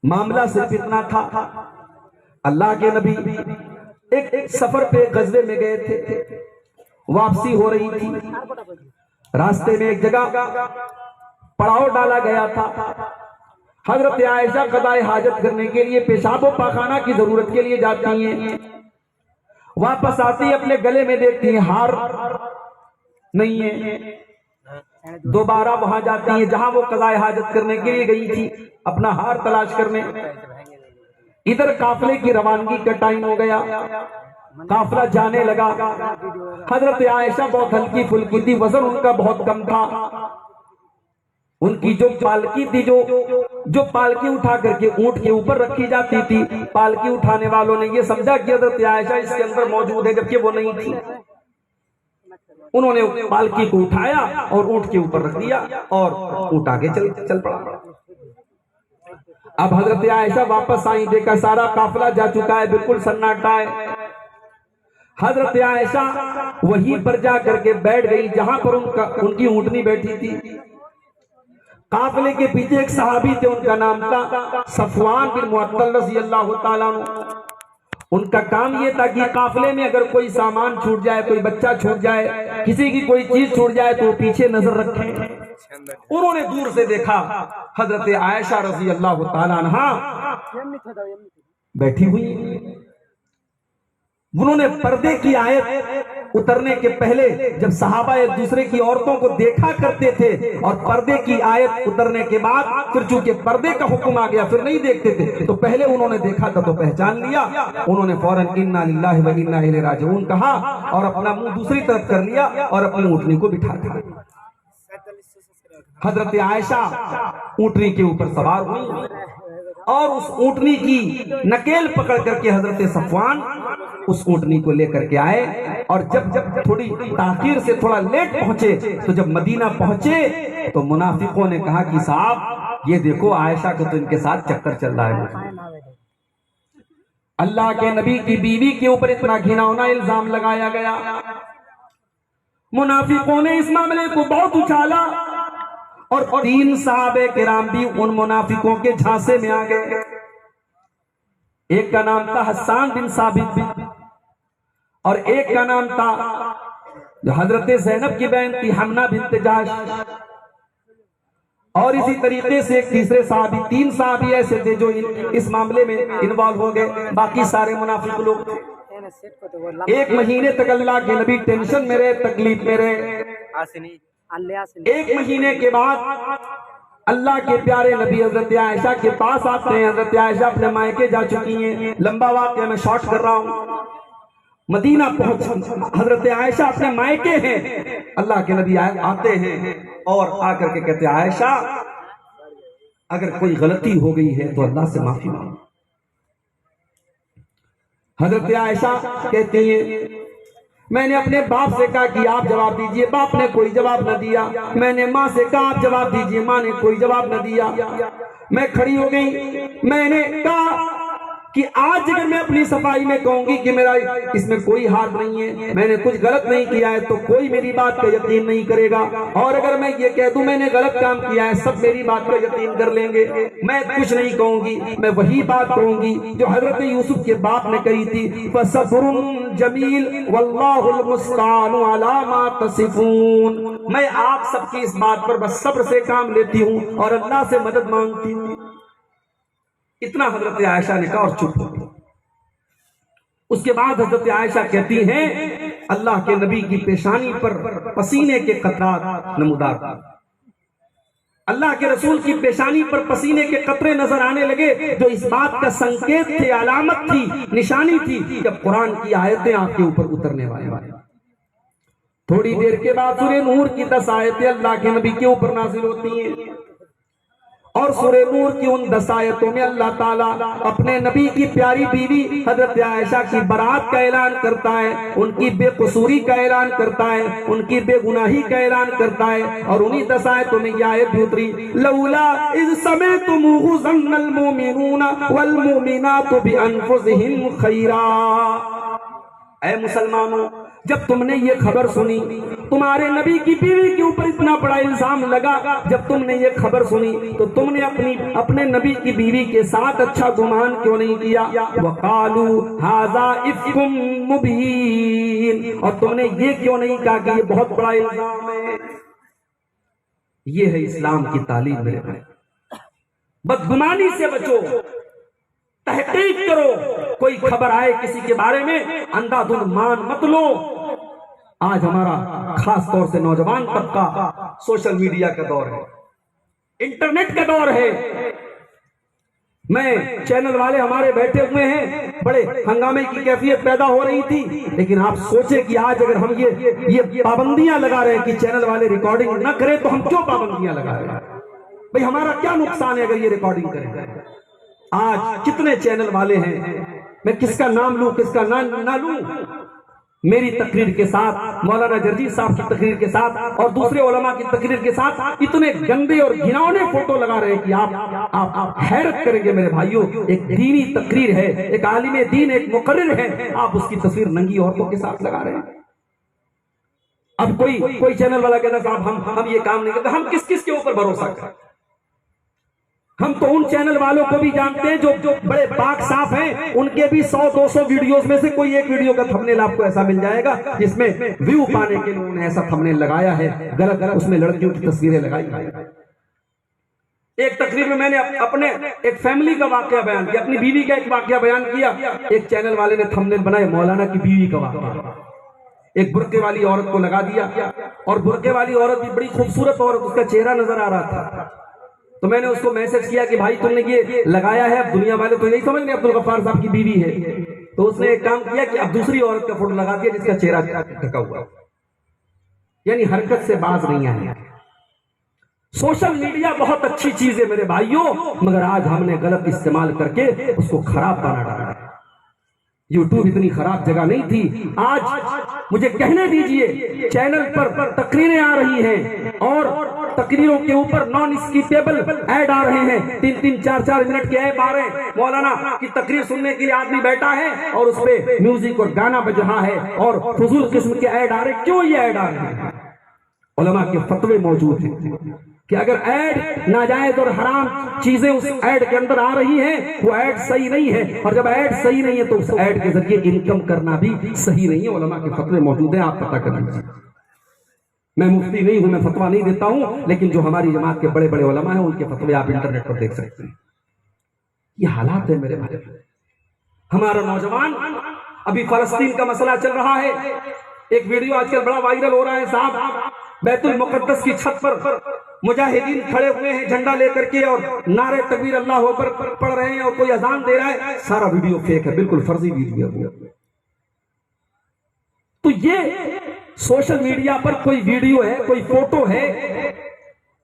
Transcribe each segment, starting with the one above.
معاملہ صرف اتنا تھا، اللہ کے نبی ایک سفر پہ غزوے میں گئے تھے، واپسی ہو رہی تھی، راستے میں ایک جگہ پڑاؤ ڈالا گیا تھا۔ حضرت عائشہ قضائے حاجت کرنے کے لیے پیشاب و پاخانہ کی ضرورت کے لیے جاتی ہیں، واپس آتی اپنے گلے میں دیکھتی ہیں ہار نہیں ہے، دوبارہ وہاں جاتی ہیں جہاں وہ قضائے حاجت کرنے کے لیے گئی تھی، اپنا ہار تلاش کرنے۔ ادھر قافلے کی روانگی کا ٹائم ہو گیا، قافلہ جانے لگا۔ حضرت عائشہ بہت ہلکی پھلکی تھی، وزن ان کا بہت کم تھا۔ ان کی جو پالکی تھی، جو پالکی اٹھا کر کے اونٹ کے اوپر رکھی جاتی تھی، پالکی اٹھانے والوں نے یہ سمجھا کہ حضرت عائشہ اس کے اندر موجود ہے، جبکہ وہ نہیں تھی۔ انہوں نے پالکی کو اٹھایا اور اونٹ کے اوپر رکھ دیا اور اونٹ آگے چل پڑا۔ اب حضرت عائشہ واپس آئی، دیکھا سارا قافلہ جا چکا ہے، بالکل سناٹا ہے۔ حضرت عائشہ وہیں پر جا کر کے بیٹھ گئی جہاں پر ان کی اونٹنی بیٹھی تھی۔ قافلے کے پیچھے ایک صحابی تھے، ان کا نام تھا صفوان بن معطل رضی اللہ تعالیٰ عنہ۔ ان کا کام یہ تھا کہ قافلے میں اگر کوئی سامان چھوٹ جائے، کوئی بچہ چھوٹ جائے، کسی کی کوئی چیز چھوٹ جائے تو وہ پیچھے نظر رکھیں۔ انہوں نے دور سے دیکھا حضرت عائشہ رضی اللہ تعالیٰ عنہا بیٹھی ہوئی، انہوں نے پردے کی آیت اترنے کے پہلے جب صحابہ ایک دوسرے کی عورتوں کو دیکھا کرتے تھے اور پردے کی آیت اترنے کے بعد پھر چونکہ پردے کا حکم آ گیا پھر نہیں دیکھتے تھے، تو پہلے انہوں نے دیکھا تھا تو پہچان لیا، انہوں نے فوراً انا للہ و انا الیہ راجعون کہا اور اپنا منہ دوسری طرف کر لیا اور اپنی اونٹنی کو بٹھا دیا۔ حضرت عائشہ اونٹنی کے اوپر سوار ہوئی اور اس اونٹنی کی نکیل پکڑ کر کے حضرت صفوان اس اونٹنی کو لے کر کے آئے، اور جب تھوڑی تاخیر سے تھوڑا لیٹ پہنچے تو جب مدینہ پہنچے تو منافقوں نے کہا کہ صاحب یہ دیکھو عائشہ کو تو ان کے ساتھ چکر چل رہا ہے۔ اللہ کے نبی کی بیوی کے اوپر اتنا گھناؤنا الزام لگایا گیا، منافقوں نے اس معاملے کو بہت اچھالا اور 3 صحابہ کرام بھی ان منافقوں کے جھانسے میں آ گئے۔ ایک کا نام تھا حسان بن ثابت اور ایک کا نام تھا جو حضرت زینب کی بہن تھی حمنہ بنت جحش، اور اسی طریقے سے ایک تیسرے صحابی، 3 صحابی ایسے تھے جو اس معاملے میں انوالو ہو گئے، باقی سارے منافق لوگ تھے۔ 1 مہینے تک اللہ کے نبی ٹینشن میں رہے، تکلیف میں رہے۔ 1 مہینے کے بعد اللہ کے پیارے نبی حضرت عائشہ کے پاس آتے ہیں۔ حضرت عائشہ اپنے مائکے جا چکی ہیں، لمبا واقعہ میں شارٹ کر رہا ہوں۔ مدینہ پہنچ حضرت عائشہ اپنے مائکے ہیں، اللہ کے نبی آتے ہیں اور آ کر کے کہتے ہیں عائشہ اگر کوئی غلطی ہو گئی ہے تو اللہ سے معافی مانگو۔ حضرت عائشہ کہتے ہیں میں نے اپنے باپ سے کہا کہ آپ جواب دیجئے، باپ نے کوئی جواب نہ دیا۔ میں نے ماں سے کہا آپ جواب دیجئے، ماں نے کوئی جواب نہ دیا۔ میں کھڑی ہو گئی، میں نے کہا کہ آج اگر میں اپنی صفائی میں کہوں گی کہ میرا اس میں کوئی ہاتھ نہیں ہے، میں نے کچھ غلط نہیں کیا ہے، تو کوئی میری بات کا یقین نہیں کرے گا، اور اگر میں یہ کہہ دوں میں نے غلط کام کیا ہے سب میری بات کا یقین کر لیں گے۔ میں کچھ نہیں کہوں گی، میں وہی بات کہوں گی جو حضرت یوسف کے باپ نے کہی تھی، فَصَبْرٌ جَمِيلٌ وَاللَّهُ الْمُسْتَعَانُ عَلَىٰ مَا تَصِفُونَ۔ میں آپ سب کی اس بات پر بس صبر سے کام لیتی ہوں اور اللہ سے مدد مانگتی ہوں۔ اتنا حضرت عائشہ نے کہا اور چپ ہو گئی۔ اس کے بعد حضرت عائشہ کہتی ہیں اللہ کے نبی کی پیشانی پر پسینے کے قطرات نمودار تھے، اللہ کے رسول کی پیشانی پر پسینے کے قطرے نظر آنے لگے جو اس بات کا سنکیت تھے، علامت تھی، نشانی تھی جب قرآن کی آیتیں آپ کے اوپر اترنے والی۔ تھوڑی دیر کے بعد سورہ نور کی 10 آیتیں اللہ کے نبی کے اوپر نازل ہوتی ہیں، اور سورہ نور کی ان 10 آیتوں میں اللہ تعالیٰ اپنے نبی کی پیاری بیوی حضرت عائشہ کی برات کا اعلان کرتا ہے، ان کی بے قصوری کا اعلان کرتا ہے، ان کی بے گناہی کا اعلان کرتا ہے، اور انہی 10 آیتوں میں یہ آیت بھی اتری لولا اذ سمعتموہ ظن المؤمنون والمؤمنات بانفسہم خیرا۔ اے مسلمانوں جب تم نے یہ خبر سنی تمہارے نبی کی بیوی کے اوپر اتنا بڑا الزام لگا، جب تم نے یہ خبر سنی تو تم نے اپنے نبی کی بیوی کے ساتھ اچھا گمان کیوں نہیں کیا؟ وَقَالُوا هَذَا إِفْكٌ مُبِينٌ، اور تم نے یہ کیوں نہیں کہا کہ یہ بہت بڑا الزام ہے؟ یہ ہے اسلام کی تعلیم میرے بھائی، بدگمانی سے بچو، تحقیق کرو، کوئی خبر آئے کسی کے بارے میں اندھا دھند مان مت لو۔ آج ہمارا خاص طور سے نوجوان طبقہ سوشل میڈیا کا دور ہے، انٹرنیٹ کا دور ہے۔ میں چینل والے ہمارے بیٹھے ہوئے ہیں، بڑے ہنگامے کی کیفیت پیدا ہو رہی تھی، لیکن آپ سوچیں کہ آج اگر ہم یہ پابندیاں لگا رہے ہیں کہ چینل والے ریکارڈنگ نہ کریں تو ہم کیوں پابندیاں لگا رہے ہیں؟ بھئی ہمارا کیا نقصان ہے اگر یہ ریکارڈنگ کریں؟ آج کتنے چینل والے ہیں، میں کس کا نام لوں کس کا نہ لوں، میری تقریر کے ساتھ، مولانا جرجی صاحب کی تقریر کے ساتھ اور دوسرے علماء کی تقریر کے ساتھ اتنے گندے اور گھناؤنے فوٹو لگا رہے ہیں کہ آپ حیرت کریں گے میرے بھائیوں۔ ایک دینی تقریر ہے، ایک عالم دین، ایک مقرر ہے، آپ اس کی تصویر ننگی عورتوں کے ساتھ لگا رہے ہیں۔ اب کوئی چینل والا کہتا ہے صاحب ہم یہ کام نہیں کرتے، ہم کس کے اوپر بھروسہ کریں؟ ہم تو ان چینل والوں کو بھی جانتے ہیں جو بڑے پاک صاف ہیں، ان کے بھی 100-200 ویڈیوز میں سے کوئی ایک ویڈیو کا تھمبنیل آپ کو ایسا مل جائے گا جس میں ویو پانے کے لیے انہوں نے ایسا تھمبنیل لگایا ہے، غلط اس میں لڑکیوں کی تصویریں لگائی ہیں۔ ایک تقریر میں نے اپنے ایک فیملی کا واقعہ بیان کیا، اپنی بیوی کا ایک واقعہ بیان کیا، ایک چینل والے نے تھمبنیل بنائے مولانا کی بیوی کا واقعہ، ایک برقعے والی عورت کو لگا دیا، اور برقعے والی عورت بھی بڑی خوبصورت عورت، اس کا چہرہ نظر آ رہا تھا۔ تو میں نے اس کو میسج کیا کہ بھائی تم نے یہ لگایا ہے، اب دنیا والے تو نہیں سمجھ رہے عبدالغفار صاحب کی بیوی ہے، تو اس نے ایک کام کیا کہ اب دوسری عورت کا فوٹو لگا دیا جس کا چہرہ ڈھکا ہوا، یعنی حرکت سے باز نہیں آئے۔ سوشل میڈیا بہت اچھی چیز ہے میرے بھائیوں، مگر آج ہم نے غلط استعمال کر کے اس کو خراب بنا ڈالا ہے۔ یوٹیوب اتنی خراب جگہ نہیں تھی، آج مجھے کہنے دیجئے چینل پر تقریریں آ رہی ہیں اور تقریروں کے اوپر نان اسکیپیبل ایڈ آ رہے ہیں، 3-3 4-4 منٹ کے ایڈ آ رہے ہیں۔ مولانا کی تقریر سننے کے لیے آدمی بیٹھا ہے اور اس پہ میوزک اور گانا بج رہا ہے اور فضول قسم کے ایڈ آ رہے ہیں۔ کیوں یہ ایڈ آ رہے ہیں؟ علماء کے فتوے موجود ہیں کہ اگر ایڈ ناجائز اور حرام چیزیں اس ایڈ کے اندر آ رہی ہیں وہ ایڈ صحیح نہیں ہے، اور جب ایڈ صحیح نہیں ہے تو اس ایڈ کے ذریعے انکم کرنا بھی صحیح نہیں ہے۔ علماء کے فتوے موجود ہیں، آپ پتہ کر لیجیے۔ میں مفتی نہیں ہوں، میں فتویٰ نہیں دیتا ہوں، لیکن جو ہماری جماعت کے بڑے بڑے علماء ہیں ان کے فتوے آپ انٹرنیٹ پر دیکھ سکتے ہیں۔ یہ حالات ہے میرے بھائی۔ ہمارا نوجوان، ابھی فلسطین کا مسئلہ چل رہا ہے، ایک ویڈیو آج کل بڑا وائرل ہو رہا ہے صاحب، بیت المقدس کی چھت پر مجاہدین کھڑے ہوئے ہیں جھنڈا لے کر کے اور نعرے تکبیر اللہ اکبر پڑھ رہے ہیں اور کوئی اذان دے رہا ہے، سارا ویڈیو فیک ہے، بالکل فرضی ویڈیو ہے۔ تو یہ سوشل میڈیا پر کوئی ویڈیو ہے، کوئی فوٹو ہے،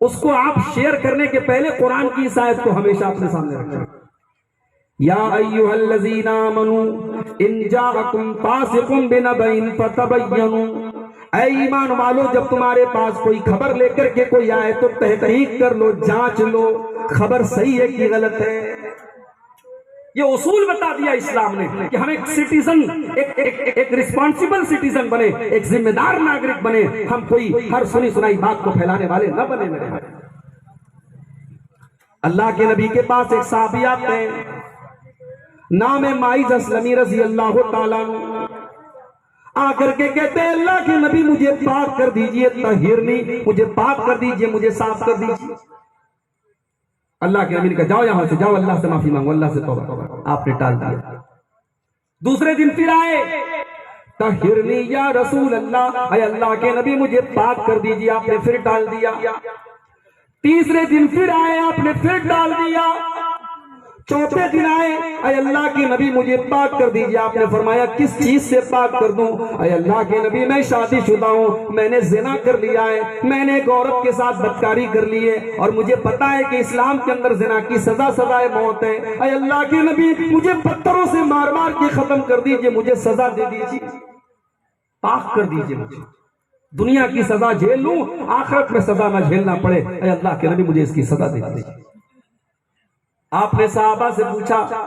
اس کو آپ شیئر کرنے کے پہلے قرآن کی اس آیت کو ہمیشہ اپنے سامنے رکھیں۔ یا ایھا الذین آمنوا ان جاءکم فاسق بنبأ فتبینوا، اے ایمان والو جب تمہارے پاس کوئی خبر لے کر کے کوئی آئے تو تحقیق کر لو، جانچ لو خبر صحیح ہے کہ غلط ہے۔ یہ اصول بتا دیا اسلام نے کہ ہم ایک سٹیزن، ایک ریسپانسیبل سٹیزن بنے، ایک ذمہ دار ناگرک بنے، ہم کوئی ہر سنی سنائی بات کو پھیلانے والے نہ بنے میرے بھائی۔ اللہ کے نبی کے پاس ایک صحابی آتے ہیں، نام ہے ماعز اسلمی رضی اللہ تعالیٰ عنہ، آ کر کے کہتے ہیں اللہ کے نبی مجھے پاک کر دیجئے، طہرنی، مجھے پاک کر دیجئے، مجھے صاف کر دیجئے۔ اللہ کے نبی نے کہا جاؤ یہاں سے، جاؤ اللہ سے معافی مانگو، اللہ سے توبہ، آپ نے ٹال دیا۔ دوسرے دن پھر آئے، طہرنی یا رسول اللہ، اے اللہ کے نبی مجھے پاک کر دیجئے، آپ نے پھر ٹال دیا۔ تیسرے دن پھر آئے، آپ نے پھر ٹال دیا۔ چوتھے دن آئے، اے اللہ کے نبی مجھے پاک کر دیجئے، آپ نے فرمایا کس چیز سے پاک کر دوں؟ اے اللہ کے نبی میں شادی شدہ ہوں، میں نے زنا کر لیا ہے، میں نے ایک عورت کے ساتھ بدکاری کر لی ہے، اور مجھے پتا ہے کہ اسلام کے اندر زنا کی سزائے موت ہے۔ اے اللہ کے نبی مجھے پتھروں سے مار مار کے ختم کر دیجئے، مجھے سزا دے دیجئے، پاک کر دیجئے مجھے، دنیا کی سزا جھیل لوں، آخرت میں سزا نہ جھیلنا پڑے۔ اے اللہ کے نبی مجھے اس کی سزا دے دیجئے۔ آپ نے صحابہ سے پوچھا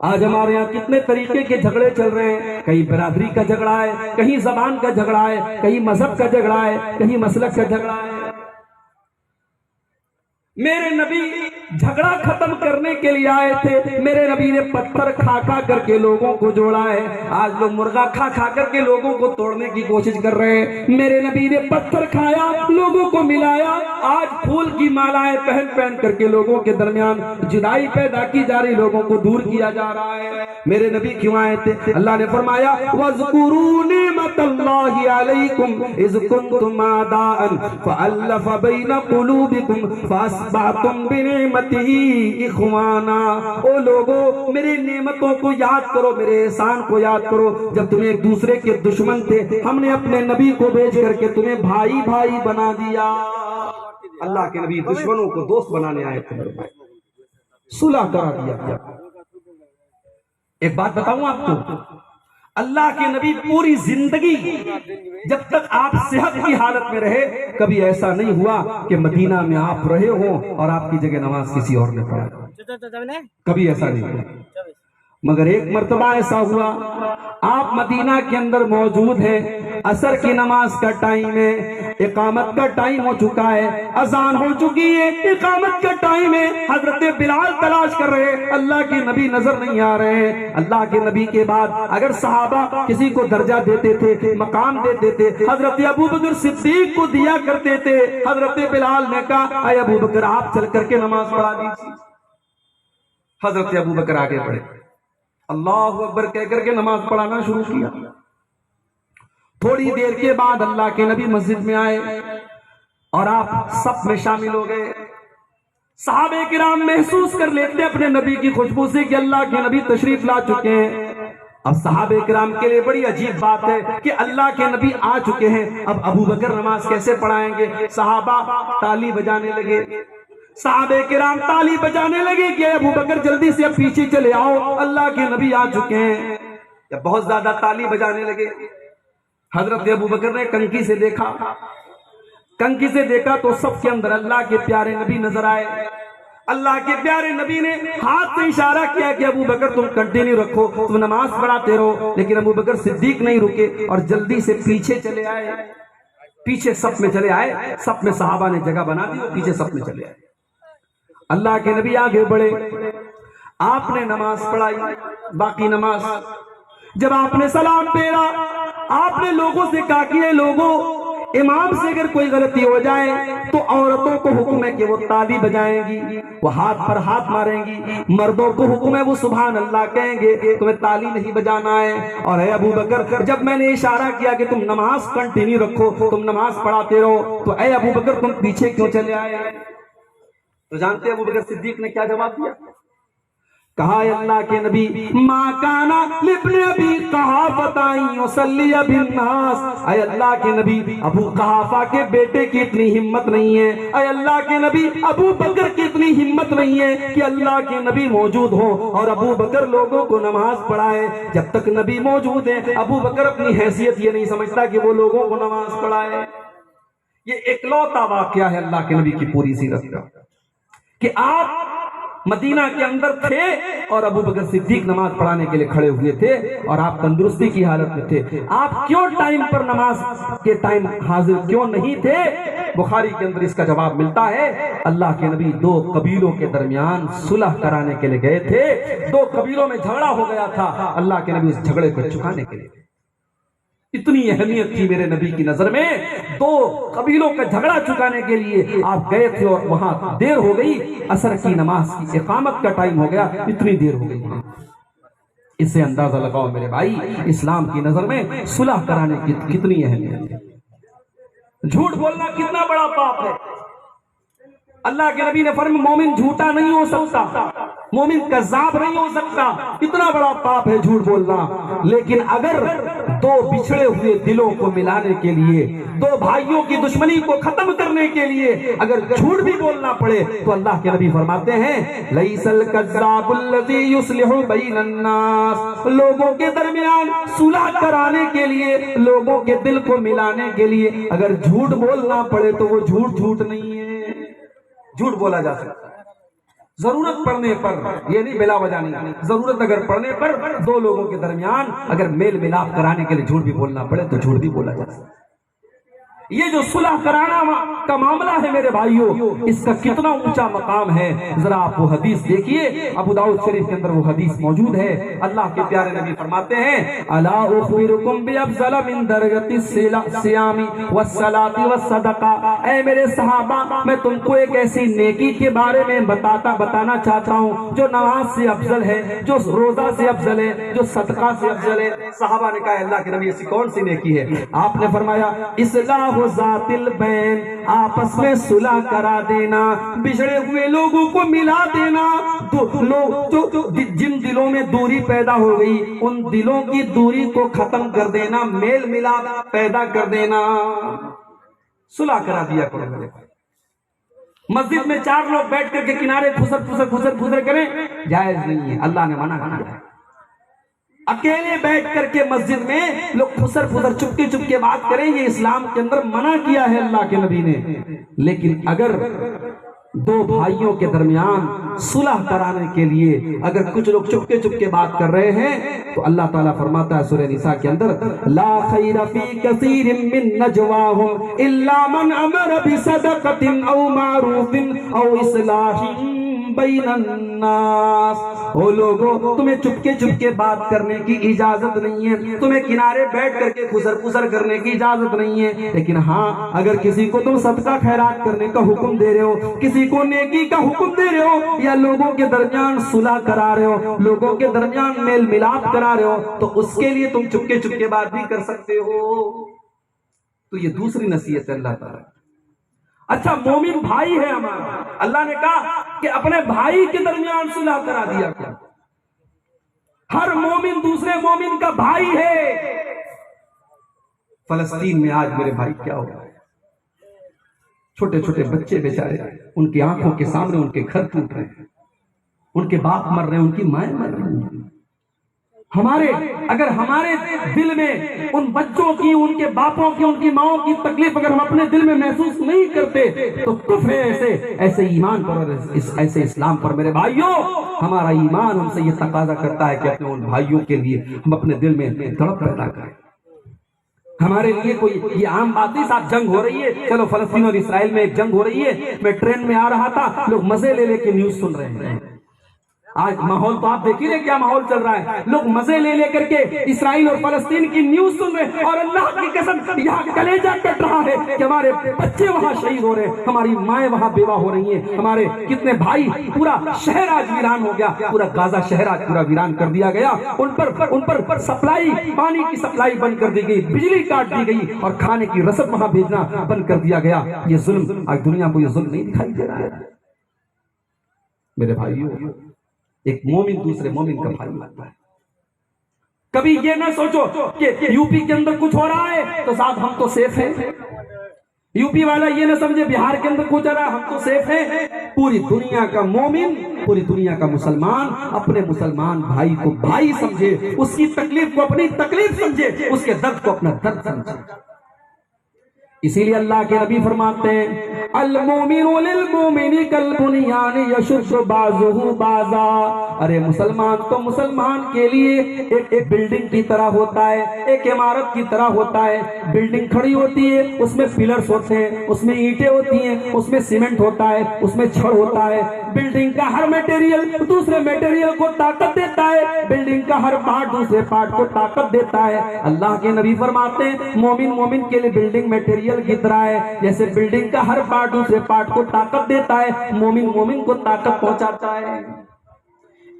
آج ہمارے یہاں کتنے طریقے کے جھگڑے چل رہے ہیں، کہیں برادری کا جھگڑا ہے، کہیں زبان کا جھگڑا ہے، کہیں مذہب کا جھگڑا ہے، کہیں مسلک کا جھگڑا ہے۔ میرے نبی جھگڑا ختم کرنے کے لیے آئے تھے، میرے نبی نے پتھر کھا کھا کر کے لوگوں کو جوڑا ہے۔ آج لوگ مرغا کھا کھا کر کے لوگوں کو توڑنے کی کوشش کر رہے ہیں، میرے نبی نے پتھر کھایا، لوگوں کو ملایا۔ آج پھول کی مالائیں پہن پہن کر کے لوگوں کے درمیان جدائی پیدا کی جا رہی، لوگوں کو دور کیا جا رہا ہے۔ میرے نبی کیوں آئے تھے؟ اللہ نے فرمایا وَاذْكُرُوا نِعْمَةَ اللَّهِ عَلَيْكُمْ إِذْ كُنْتُمْ أَعْدَاءً فَأَلَّفَ بَيْنَ قُلُوبِكُمْ فَأَصْبَحْتُمْ بِنِعْمَتِهِ إِخْوَانًا۔ او لوگو، میری نعمتوں کو یاد کرو، میرے احسان کو یاد کرو۔ جب تمہیں ایک دوسرے کے دشمن تھے، ہم نے اپنے نبی کو بھیج کر کے تمہیں بھائی بھائی بنا دیا۔ اللہ کے نبی دشمنوں کو دوست بنانے آئے تھے، صلح کرا دیا۔ ایک بات بتاؤں آپ کو، اللہ کے نبی پوری زندگی جب تک آپ صحت کی حالت میں رہے، کبھی ایسا نہیں ہوا کہ مدینہ میں آپ رہے ہوں اور آپ کی جگہ نماز کسی اور نے پڑھا، کبھی ایسا نہیں ہوا۔ مگر ایک مرتبہ ایسا ہوا، آپ مدینہ کے اندر موجود ہیں، عصر کی نماز کا ٹائم ہے، اقامت کا ٹائم ہو چکا ہے، اذان ہو چکی ہے، اقامت کا ٹائم ہے۔ حضرت بلال تلاش کر رہے، اللہ کے نبی نظر نہیں آ رہے ہیں۔ اللہ کے نبی کے بعد اگر صحابہ کسی کو درجہ دیتے تھے، مقام دیتے تھے، حضرت ابوبکر صدیق کو دیا کرتے تھے۔ حضرت بلال نے کہا اے ابوبکر آپ چل کر کے نماز پڑھا دیجیے۔ حضرت ابوبکر آگے بڑھے، اللہ اکبر کہہ کر کے نماز پڑھانا شروع کیا۔ تھوڑی دیر کے بعد اللہ کے نبی مسجد میں آئے اور آپ سب میں شامل ہو گئے۔ صحابہ کرام محسوس کر لیتے اپنے نبی کی خوشبو سے کہ اللہ کے نبی تشریف لا چکے ہیں۔ اب صحابہ کرام کے لیے بڑی عجیب بات ہے کہ اللہ کے نبی آ چکے ہیں، اب ابوبکر نماز کیسے پڑھائیں گے؟ صحابہ تالی بجانے لگے، صحابہ کرام تالی بجانے لگے کہ ابوبکر جلدی سے اب پیچھے چلے آؤ، اللہ کے نبی آ چکے ہیں۔ جب بہت زیادہ تالی بجانے لگے، حضرت ابوبکر نے کنکھی سے دیکھا تو سب کے اندر اللہ کے پیارے نبی نظر آئے۔ اللہ کے پیارے نبی نے ہاتھ سے اشارہ کیا کہ ابوبکر تم کنٹینیو رکھو، تم نماز پڑھاتے رہو، لیکن ابوبکر صدیق نہیں رکے اور جلدی سے پیچھے چلے آئے، پیچھے سب میں چلے آئے۔ سب میں صحابہ نے جگہ بنا دی، پیچھے سب میں چلے آئے۔ اللہ کے نبی آگے بڑھے، آپ نے نماز پڑھائی، باقی نماز جب آپ نے سلام پھیرا، آپ نے لوگوں سے کہا کہ اے لوگوں، امام سے اگر کوئی غلطی ہو جائے تو عورتوں کو حکم ہے کہ وہ تالی بجائیں گی، وہ ہاتھ پر ہاتھ ماریں گی، مردوں کو حکم ہے وہ سبحان اللہ کہیں گے، تمہیں تالی نہیں بجانا ہے۔ اور اے ابوبکر، جب میں نے اشارہ کیا کہ تم نماز کنٹینیو رکھو، تم نماز پڑھاتے رہو، تو اے ابوبکر تم پیچھے کیوں چلے آئے؟ تو جانتے ہیں ابوبکر صدیق نے کیا جواب دیا؟ کہا اے اللہ کے نبی، ما کانا لابن ابی قحافہ یصلی بالناس، اے اللہ کے نبی ابو قحافہ کے بیٹے کی اتنی ہمت نہیں ہے، اے اللہ کے نبی ابو بکر کی اتنی ہمت نہیں ہے کہ اللہ کے نبی موجود ہو اور ابو بکر لوگوں کو نماز پڑھائے۔ جب تک نبی موجود ہے، ابو بکر اپنی حیثیت یہ نہیں سمجھتا کہ وہ لوگوں کو نماز پڑھائے۔ یہ اکلوتا واقعہ ہے اللہ کے نبی کی پوری سیرت کا کہ آپ مدینہ کے اندر تھے اور ابوبکر صدیق نماز پڑھانے کے لیے کھڑے ہوئے تھے اور آپ تندرستی کی حالت میں تھے۔ آپ کیوں ٹائم پر نماز کے ٹائم حاضر کیوں نہیں تھے؟ بخاری کے اندر اس کا جواب ملتا ہے، اللہ کے نبی دو قبیلوں کے درمیان صلح کرانے کے لیے گئے تھے، دو قبیلوں میں جھگڑا ہو گیا تھا، اللہ کے نبی اس جھگڑے کو چکانے کے لیے، اتنی اہمیت تھی میرے نبی کی نظر میں، دو قبیلوں کا جھگڑا چکانے کے لیے آپ گئے تھے اور وہاں دیر ہو گئی، عصر کی نماز کی اقامت کا ٹائم ہو گیا، اتنی دیر ہو گئی۔ اس سے اندازہ لگاؤ میرے بھائی، اسلام کی نظر میں صلح کرانے کی کتنی اہمیت ہے۔ جھوٹ بولنا کتنا بڑا پاپ ہے۔ اللہ کے نبی نے فرمایا مومن جھوٹا نہیں ہو سکتا، مومن کذاب نہیں ہو سکتا، اتنا بڑا پاپ ہے جھوٹ بولنا۔ لیکن اگر دو بچھڑے ہوئے دلوں کو ملانے کے لیے، دو بھائیوں کی دشمنی کو ختم کرنے کے لیے اگر جھوٹ بھی بولنا پڑے تو اللہ کے نبی فرماتے ہیں لیس الکذاب الذی یصلح بین الناس، لوگوں کے درمیان صلح کرانے کے لیے، لوگوں کے دل کو ملانے کے لیے اگر جھوٹ بولنا پڑے تو وہ جھوٹ نہیں ہے، جھوٹ بولا جا سکتا ہے۔ ضرورت پڑنے پر، یہ نہیں بلا وجہ نہیں، ضرورت اگر پڑنے پر دو لوگوں کے درمیان اگر میل ملاپ کرانے کے لیے جھوٹ بھی بولنا پڑے تو جھوٹ بھی بولا جا سکتا ہے۔ یہ جو صلح کرانا کا معاملہ ہے میرے بھائیوں، اس کا کتنا اونچا مقام ہے، ذرا آپ وہ حدیث دیکھیے، ابو داؤد شریف کے اندر وہ حدیث موجود ہے۔ اللہ کے پیارے نبی فرماتے ہیں الا اخبرکم بافضل من درجۃ الصیام والصلاۃ والصدقہ، اے میرے صحابہ میں تم کو ایک ایسی نیکی کے بارے میں بتانا چاہتا ہوں جو نماز سے افضل ہے، جو روزہ سے افضل ہے، جو صدقہ سے افضل ہے۔ صحابہ نے کہا اللہ کے نبی ایسی کون سی نیکی ہے؟ آپ نے فرمایا اصلاح ذات البین، آپس میں صلح کرا دینا، بچھڑے ہوئے لوگوں کو ملا دینا، جن دلوں میں دوری پیدا ہو گئی ان دلوں کی دوری کو ختم کر دینا، میل ملاپ پیدا کر دینا، صلح کرا دیا کرو میرے بھائی۔ مسجد میں چار لوگ بیٹھ کر کے کنارے پھسر کریں جائز نہیں ہے، اللہ نے منع کیا ہے۔ اکیلے بیٹھ کر کے مسجد میں لوگ پھسر چپکے بات کریں، یہ اسلام کے اندر منع کیا ہے اللہ کے نبی نے۔ لیکن اگر دو بھائیوں کے درمیان صلح کرانے کے لیے اگر کچھ لوگ چپکے بات کر رہے ہیں تو اللہ تعالیٰ فرماتا ہے سورہ نساء کے اندر لا خیر فی کثیر من نجواہم الا من امر بصدقۃ او معروف او اصلاح بین الناس۔ او لوگوں تمہیں چپکے بات کرنے کی اجازت نہیں ہے، تمہیں کنارے بیٹھ کر کے پھسر کرنے کی اجازت نہیں ہے، لیکن ہاں اگر کسی کو تم صدقہ خیرات کرنے کا حکم دے رہے ہو، کسی کو نیکی کا حکم دے رہے ہو، یا لوگوں کے درمیان صلح کرا رہے ہو، لوگوں کے درمیان میل ملاپ کرا رہے ہو، تو اس کے لیے تم چپکے بات بھی کر سکتے ہو۔ تو یہ دوسری نصیحت ہے اللہ تعالیٰ۔ اچھا مومن بھائی ہے ہمارا، اللہ نے کہا کہ اپنے بھائی کے درمیان صلح کرا دیا کرو۔ ہر مومن دوسرے مومن کا بھائی ہے۔ فلسطین میں آج میرے بھائی کیا ہو رہا ہے؟ چھوٹے بچے بیچارے، ان کی آنکھوں کے سامنے ان کے گھر ٹوٹ رہے ہیں، ان کے باپ مر رہے ہیں، ان کی مائیں مر رہی ہیں۔ اگر ہمارے دل میں ان بچوں کی، ان کے باپوں کی، ان کی ماؤں کی تکلیف اگر ہم اپنے دل میں محسوس نہیں کرتے تو کفر ہے ایسے ایمان پر اور ایسے اسلام پر۔ میرے بھائیوں ہمارا ایمان ہم سے یہ تقاضا کرتا ہے کہ اپنے ان بھائیوں کے لیے ہم اپنے دل میں تڑپ پیدا کریں۔ ہمارے لیے کوئی یہ عام بات نہیں صاحب جنگ ہو رہی ہے، چلو فلسطین اور اسرائیل میں ایک جنگ ہو رہی ہے، میں ٹرین میں آ رہا تھا، لوگ مزے لے کے نیوز سن رہے ہیں۔ آج ماحول تو آپ دیکھیے کیا ماحول چل رہا ہے، لوگ مزے لے کر کے اسرائیل اور فلسطین کی نیوز سن رہے ہیں، اور اللہ کی قسم یہاں کلیجہ کٹ رہا ہے کہ ہمارے بچے وہاں شہید ہو رہے ہیں، ہماری مائیں وہاں بیوہ ہو رہی ہیں، ہمارے کتنے بھائی، پورا شہر آج ویران ہو گیا، پورا غازہ شہر آج پورا ویران کر دیا گیا، ان پر سپلائی، پانی کی سپلائی بند کر دی گئی، بجلی کاٹ دی گئی، اور کھانے کی رسد وہاں بھیجنا بند کر دیا گیا۔ یہ ظلم آج دنیا کو یہ ظلم نہیں دکھائی دے رہا ہے؟ میرے بھائیوں ایک مومن دوسرے مومن کا بھائی ہوتا ہے۔ کبھی یہ نہ سوچو کہ یو پی کے اندر کچھ ہو رہا ہے تو صاحب ہم تو سیف ہیں، یو پی والا یہ نہ سمجھے بہار کے اندر کچھ ہو رہا ہے ہم تو سیف ہیں۔ پوری دنیا کا مومن، پوری دنیا کا مسلمان اپنے مسلمان بھائی کو بھائی سمجھے، اس کی تکلیف کو اپنی تکلیف سمجھے، اس کے درد کو اپنا درد سمجھے۔ اسی لیے اللہ کے نبی فرماتے ہیں المومن للمومن کالبنیان یشد بعضہ بعضا، ارے مسلمان تو مسلمان کے لیے ایک بلڈنگ کی طرح ہوتا ہے، ایک عمارت کی طرح ہوتا ہے۔ بلڈنگ کھڑی ہوتی ہے، اس میں پلرز ہوتے ہیں، اس میں اینٹیں ہوتی ہیں، اس میں سیمنٹ ہوتا ہے، اس میں چھڑ ہوتا ہے۔ بلڈنگ کا ہر میٹیریل دوسرے میٹیریل کو طاقت دیتا ہے، بلڈنگ کا ہر پارٹ دوسرے پارٹ کو طاقت دیتا ہے۔ اللہ کے نبی فرماتے ہیں مومن کے لیے بلڈنگ میٹیریل کی طرح ہے، جیسے بلڈنگ کا ہر پارٹ دوسرے پارٹ کو طاقت دیتا ہے، مومن کو طاقت پہنچاتا ہے۔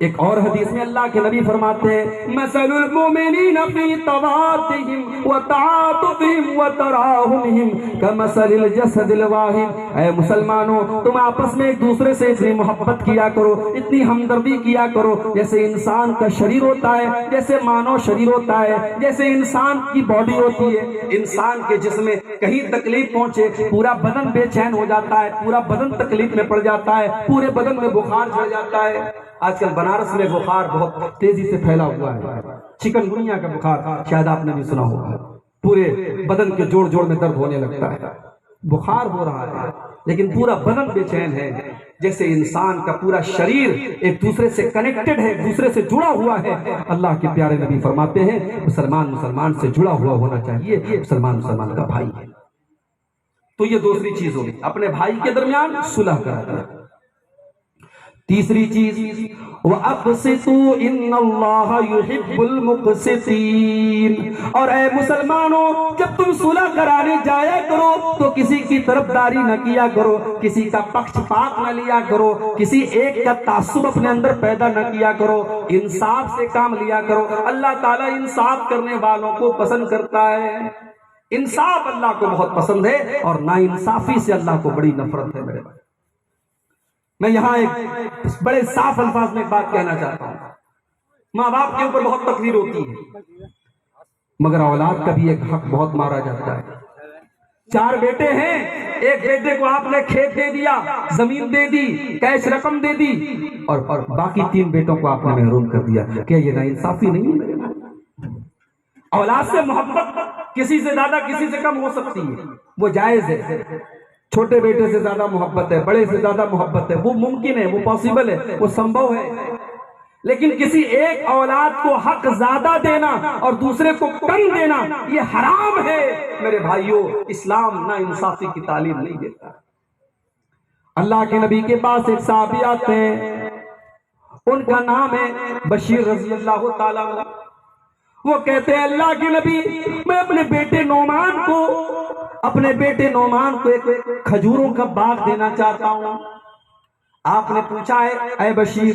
ایک اور حدیث میں اللہ کے نبی فرماتے ہیں مثل المؤمنین فی توادہم وتعاطفہم وتراحمہم کمثل الجسد الواحد، اے مسلمانوں تم آپس میں ایک دوسرے سے اتنی محبت کیا کرو، اتنی ہمدردی کیا کرو، جیسے انسان کا شریر ہوتا ہے، جیسے مانو شریر ہوتا ہے، جیسے انسان کی باڈی ہوتی ہے۔ انسان کے جسم میں کہیں تکلیف پہنچے پورا بدن بے چین ہو جاتا ہے، پورا بدن تکلیف میں پڑ جاتا ہے، پورے بدن میں بخار چڑھ جاتا ہے۔ آج کل بنارس میں بخار بہت تیزی سے پھیلا ہوا ہے، چکن گنیا کا بخار، شاید آپ نے بھی سنا ہوگا، پورے بدن کے جوڑ میں درد ہونے لگتا ہے، بخار ہو رہا ہے۔ لیکن پورا بدن بے چین ہے، جیسے انسان کا پورا شریر ایک دوسرے سے کنیکٹڈ ہے، ایک دوسرے سے جڑا ہوا ہے۔ اللہ کے پیارے نبی فرماتے ہیں مسلمان مسلمان سے جڑا ہوا ہونا چاہیے، مسلمان مسلمان کا بھائی ہے۔ تو یہ دوسری چیز ہوگی، اپنے بھائی کے درمیان صلح کرا دیا۔ تیسری چیز وَأَقْسِطُوا إِنَّ اللَّهَ يُحِبُّ الْمُقْسِطِينَ، اور اے مسلمانوں جب تم صلح کرانے جایا کرو تو کسی کی طرفداری نہ کیا کرو، کسی کا پکش پات نہ لیا کرو، کسی ایک کا تعصب اپنے اندر پیدا نہ کیا کرو، انصاف سے کام لیا کرو۔ اللہ تعالیٰ انصاف کرنے والوں کو پسند کرتا ہے، انصاف اللہ کو بہت پسند ہے، اور ناانصافی سے اللہ کو بڑی نفرت ہے۔ میرے بھائی میں یہاں ایک بڑے صاف الفاظ میں ایک بات کہنا چاہتا ہوں، ماں باپ کے اوپر بہت تکلیف ہوتی ہے، مگر اولاد کا بھی ایک حق بہت مارا جاتا ہے۔ 4 بیٹے ہیں، ایک بیٹے کو آپ نے کھیت دے دیا، زمین دے دی، کیش رقم دے دی، اور باقی 3 بیٹوں کو آپ نے محروم کر دیا۔ کیا یہ ناانصافی نہیں ہے میرے بھائی؟ اولاد سے محبت کسی سے زیادہ کسی سے کم ہو سکتی ہے، وہ جائز ہے۔ چھوٹے بیٹے سے زیادہ محبت ہے، بڑے سے زیادہ محبت ہے، وہ ممکن ہے، وہ پاسبل ہے، وہ سمبھو ہے، لیکن کسی ایک اولاد کو حق زیادہ دینا اور دوسرے کو کم دینا یہ حرام ہے میرے بھائیوں۔ اسلام نا انصافی کی تعلیم نہیں دیتا۔ اللہ کے نبی کے پاس ایک صحابی آتے ہیں، ان کا نام ہے بشیر رضی اللہ تعالیٰ عنہ۔ وہ کہتے ہیں اللہ کے نبی میں اپنے بیٹے نعمان کو ایک کھجوروں کا باغ دینا چاہتا ہوں۔ آپ نے پوچھا ہے اے بشیر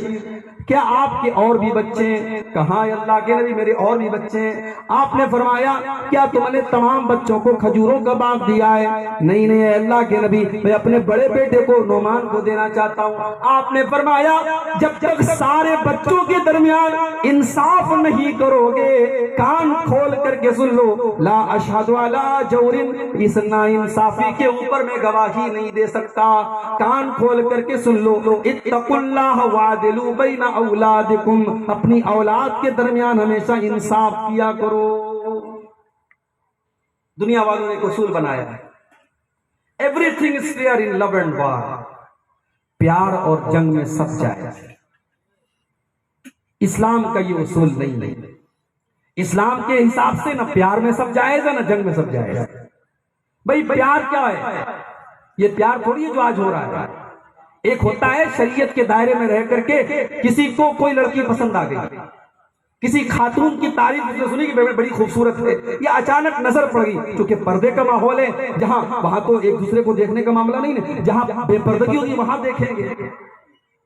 کیا آپ کے اور بھی بچے ہیں؟ کہا ہے اللہ کے نبی میرے اور بھی بچے ہیں۔ آپ نے فرمایا کیا تم نے تمام بچوں کو کھجوروں کا باغ دیا ہے؟ نہیں نہیں اے اللہ کے نبی میں اپنے بڑے بیٹے کو نعمان کو دینا چاہتا ہوں۔ آپ نے فرمایا جب تک سارے بچوں کے درمیان انصاف نہیں کرو گے، کان کھول کر کے سن لو، لا اشہد علی جور، اس نا انصافی کے اوپر میں گواہی نہیں دے سکتا۔ کان کھول کر کے سن لو، اتقوا اللہ وعدلوا بین اولادکم، اپنی اولاد کے درمیان ہمیشہ انصاف کیا کرو۔ دنیا والوں نے ایک اصول بنایا ہے، everything is fair in love and war, پیار اور جنگ میں سب جائز۔ اسلام کا یہ اصول نہیں ہے۔ اسلام کے حساب سے نہ پیار میں سب جائز ہے نہ جنگ میں سب جائز ہے۔ بھئی پیار کیا ہے؟ یہ پیار تھوڑی ہے جو آج ہو رہا ہے۔ ایک ہوتا ہے شریعت کے دائرے میں رہ کر کے کسی کو کوئی لڑکی پسند آ گئی، کسی خاتون کی تعریف اس نے سنی کہ بڑی خوبصورت ہے، یا اچانک نظر پڑ گئی، چونکہ پردے کا ماحول ہے جہاں وہاں تو ایک دوسرے کو دیکھنے کا معاملہ نہیں ہے، جہاں بے پردگی ہوگی وہاں دیکھیں گے۔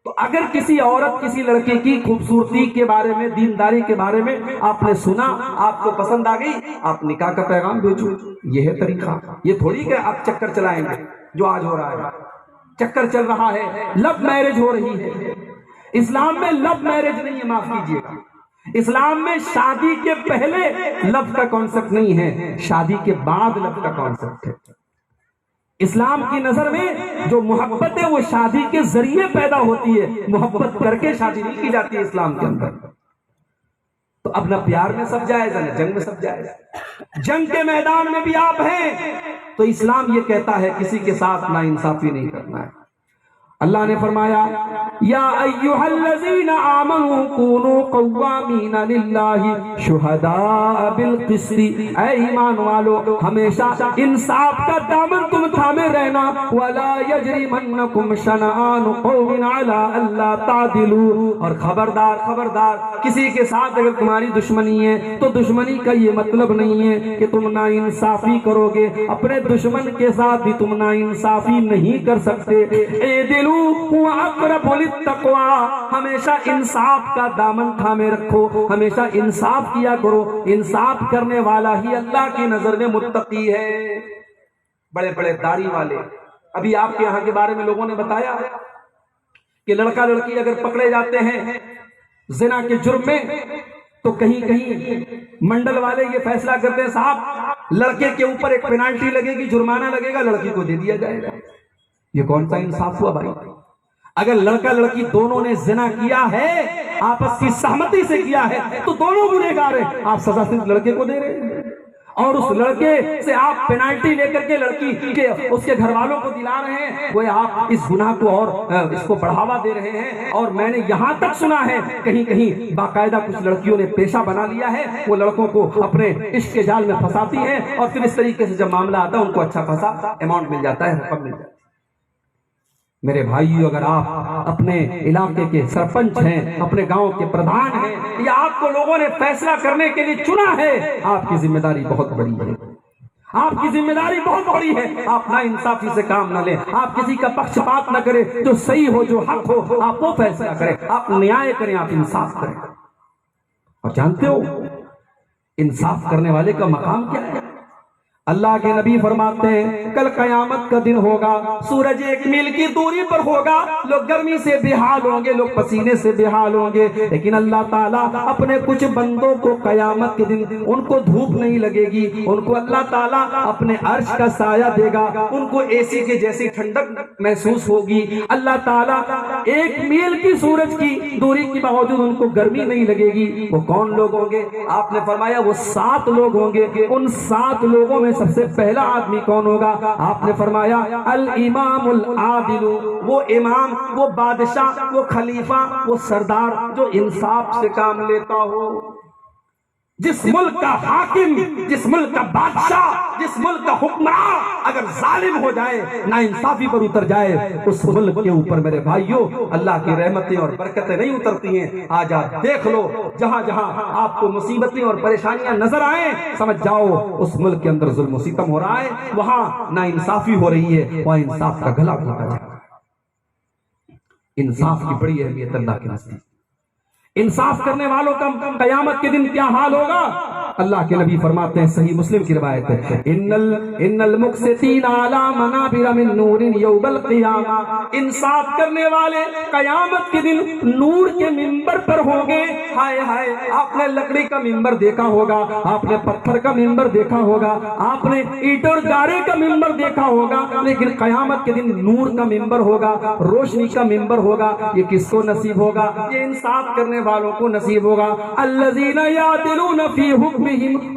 تو اگر کسی عورت کسی لڑکی کی خوبصورتی کے بارے میں، دینداری کے بارے میں آپ نے سنا، آپ کو پسند آ گئی، آپ نکاح کا پیغام بھیجو۔ یہ ہے طریقہ، یہ تھوڑی کہ آپ چکر چلائیں گے جو آج ہو رہا ہے۔ چکر چل رہا ہے، لو میرج ہو رہی ہے۔ اسلام میں لو میرج نہیں ہے، معاف کیجیے گا، اسلام میں شادی کے پہلے لو کا کانسیپٹ نہیں ہے، شادی کے بعد لو کا کانسیپٹ ہے۔ اسلام کی نظر میں جو محبت ہے وہ شادی کے ذریعے پیدا ہوتی ہے، محبت کر کے شادی نہیں کی جاتی ہے اسلام کے اندر۔ تو اب نہ پیار میں سب جائز ہے نہ جنگ میں سب جائز۔ جنگ کے میدان میں بھی آپ ہیں تو اسلام یہ کہتا ہے کسی کے ساتھ ناانصافی نہیں کرنا ہے۔ اللہ نے فرمایا یا ایھا الذین آمنوا کونوا قوامین للہ شہداء بالقسط، اے ایمان والو ہمیشہ انصاف کا دامن تم تھامے رہنا، ولا یجرمنکم شنآن قوم علی الا تعدلوا، اور خبردار خبردار کسی کے ساتھ اگر تمہاری دشمنی ہے تو دشمنی کا یہ مطلب نہیں ہے کہ تم ناانصافی کرو گے، اپنے دشمن کے ساتھ بھی تم ناانصافی نہیں کر سکتے۔ اقرب للتقوی، ہمیشہ انصاف کا دامن تھامے رکھو، ہمیشہ انصاف کیا کرو، انصاف کرنے والا ہی اللہ کی نظر میں متقی ہے۔ بڑے بڑے داڑھی والے، ابھی آپ کے یہاں کے بارے میں لوگوں نے بتایا کہ لڑکا لڑکی اگر پکڑے جاتے ہیں زنا کے جرم میں تو کہیں کہیں منڈل والے یہ فیصلہ کرتے ہیں صاحب لڑکے کے اوپر ایک پینالٹی لگے گی، جرمانہ لگے گا، لڑکی کو دے دیا جائے گا۔ یہ کون سا انصاف ہوا بھائی؟ اگر لڑکا لڑکی دونوں نے زنا کیا ہے، آپس کی سہمتی سے کیا ہے، تو دونوں گنہگار ہیں، آپ سزا صرف لڑکے کو دے رہے ہیں۔ اور اس لڑکے سے آپ پینالٹی لے کر کے لڑکی کے اس کے گھر والوں کو دلا رہے ہیں، وہ آپ اس گناہ کو اور اس کو بڑھاوا دے رہے ہیں۔ اور میں نے یہاں تک سنا ہے کہیں کہیں باقاعدہ کچھ لڑکیوں نے پیشہ بنا لیا ہے، وہ لڑکوں کو اپنے عشق کے جال میں پھنساتی ہیں اور پھر اس طریقے سے جب معاملہ آتا ہے ان کو اچھا خاصا اماؤنٹ مل جاتا ہے، رقم مل جاتی ہے۔ میرے بھائیو، اگر آپ اپنے علاقے کے سرپنچ ہیں، اپنے گاؤں کے پردھان ہیں، یا آپ کو لوگوں نے فیصلہ کرنے کے لیے چنا ہے، آپ کی ذمہ داری بہت بڑی ہے، آپ کی ذمہ داری بہت بڑی ہے۔ آپ نا انصافی سے کام نہ لیں، آپ کسی کا پکش پات نہ کریں، جو صحیح ہو جو حق ہو آپ وہ فیصلہ کریں، آپ نیائے کریں، آپ انصاف کریں۔ اور جانتے ہو انصاف کرنے والے کا مقام کیا ہے؟ اللہ کے نبی فرماتے ہیں کل قیامت کا دن ہوگا، سورج 1 میل کی دوری پر ہوگا، لوگ گرمی سے بے حال ہوں گے، لوگ پسینے سے بے حال ہوں گے، لیکن اللہ تعالیٰ اپنے کچھ بندوں کو قیامت کے دن ان کو دھوپ نہیں لگے گی، ان کو اللہ تعالیٰ اپنے عرش کا سایہ دے گا، ان کو اے سی کے جیسی ٹھنڈک محسوس ہوگی۔ اللہ تعالیٰ 1 میل کی سورج کی دوری کے باوجود ان کو گرمی نہیں لگے گی۔ وہ کون لوگ ہوں گے؟ آپ نے فرمایا وہ 7 لوگ ہوں گے۔ ان 7 لوگوں میں سب سے پہلا آدمی کون ہوگا؟ آپ نے فرمایا الامام العادل، وہ امام، وہ بادشاہ، وہ خلیفہ، وہ سردار جو انصاف سے کام لیتا ہو۔ جس ملک کا حاکم، جس ملک کا بادشاہ، جس ملک کا حکمران اگر ظالم ہو جائے، نا انصافی پر اتر جائے، اس ملک کے اوپر میرے بھائیوں اللہ کی رحمتیں اور برکتیں نہیں اترتی ہیں۔ آج آپ دیکھ لو، جہاں جہاں آپ کو مصیبتیں اور پریشانیاں نظر آئیں، سمجھ جاؤ اس ملک کے اندر ظلم و ستم ہو رہا ہے، وہاں نا انصافی ہو رہی ہے، وہاں انصاف کا گلا گھونٹا جا رہا ہے۔ انصاف کی بڑی اہمیت اللہ کے نزدیک۔ انصاف کرنے والوں کا قیامت کے دن کیا حال ہوگا؟ اللہ کے نبی فرماتے ہیں، صحیح مسلم کی روایت ہے، ان المقسطین علی منابر من نور یوم القیامہ، انصاف کرنے والے قیامت کے دن نور کے منبر پر ہوں گے۔ ہائے ہائے، آپ نے لکڑی کا منبر دیکھا ہوگا، آپ نے پتھر کا منبر دیکھا ہوگا، آپ نے اینٹ اور گارے کا منبر دیکھا ہوگا، لیکن قیامت کے دن نور کا منبر ہوگا، روشنی کا منبر ہوگا۔ یہ کس کو نصیب ہوگا؟ یہ انصاف کرنے والوں کو نصیب ہوگا۔ الذین یعدلون فی حکمہم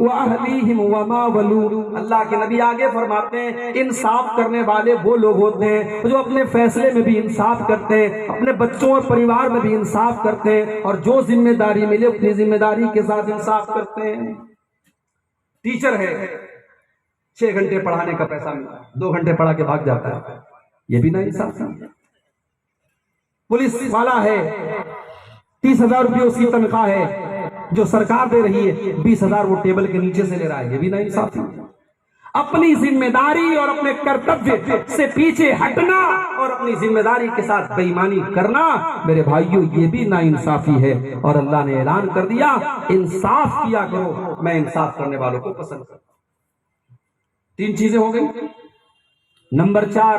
واہلیہم وما ولوا، اللہ کے نبی آگے فرماتے ہیں انصاف کرنے والے وہ لوگ ہوتے ہیں جو اپنے فیصلے میں بھی انصاف کرتے ہیں، اپنے بچوں اور پریوار میں بھی انصاف کرتے ہیں، اور جو ذمہ داری ملے اپنی ذمہ داری کے ساتھ انصاف کرتے ہیں۔ ٹیچر ہے، 6 گھنٹے پڑھانے کا پیسہ ملا، 2 گھنٹے پڑھا کے بھاگ جاتا ہے، یہ بھی نا انصاف ہے۔ پولیس والا ہے، 30,000 روپے اس کی تنخواہ ہے، جو سرکار دے رہی ہے 20,000 وہ ٹیبل کے نیچے سے لے رہا ہے، یہ بھی نا انصافی۔ اپنی ذمہ داری اور اپنے کرتویہ سے پیچھے ہٹنا اور اپنی ذمہ داری کے ساتھ بے ایمانی کرنا میرے بھائیوں یہ بھی نا انصافی ہے، اور اللہ نے اعلان کر دیا انصاف کیا کرو، میں انصاف کرنے والوں کو پسند کرتا ہوں۔ 3 چیزیں ہو گئی۔ نمبر 4،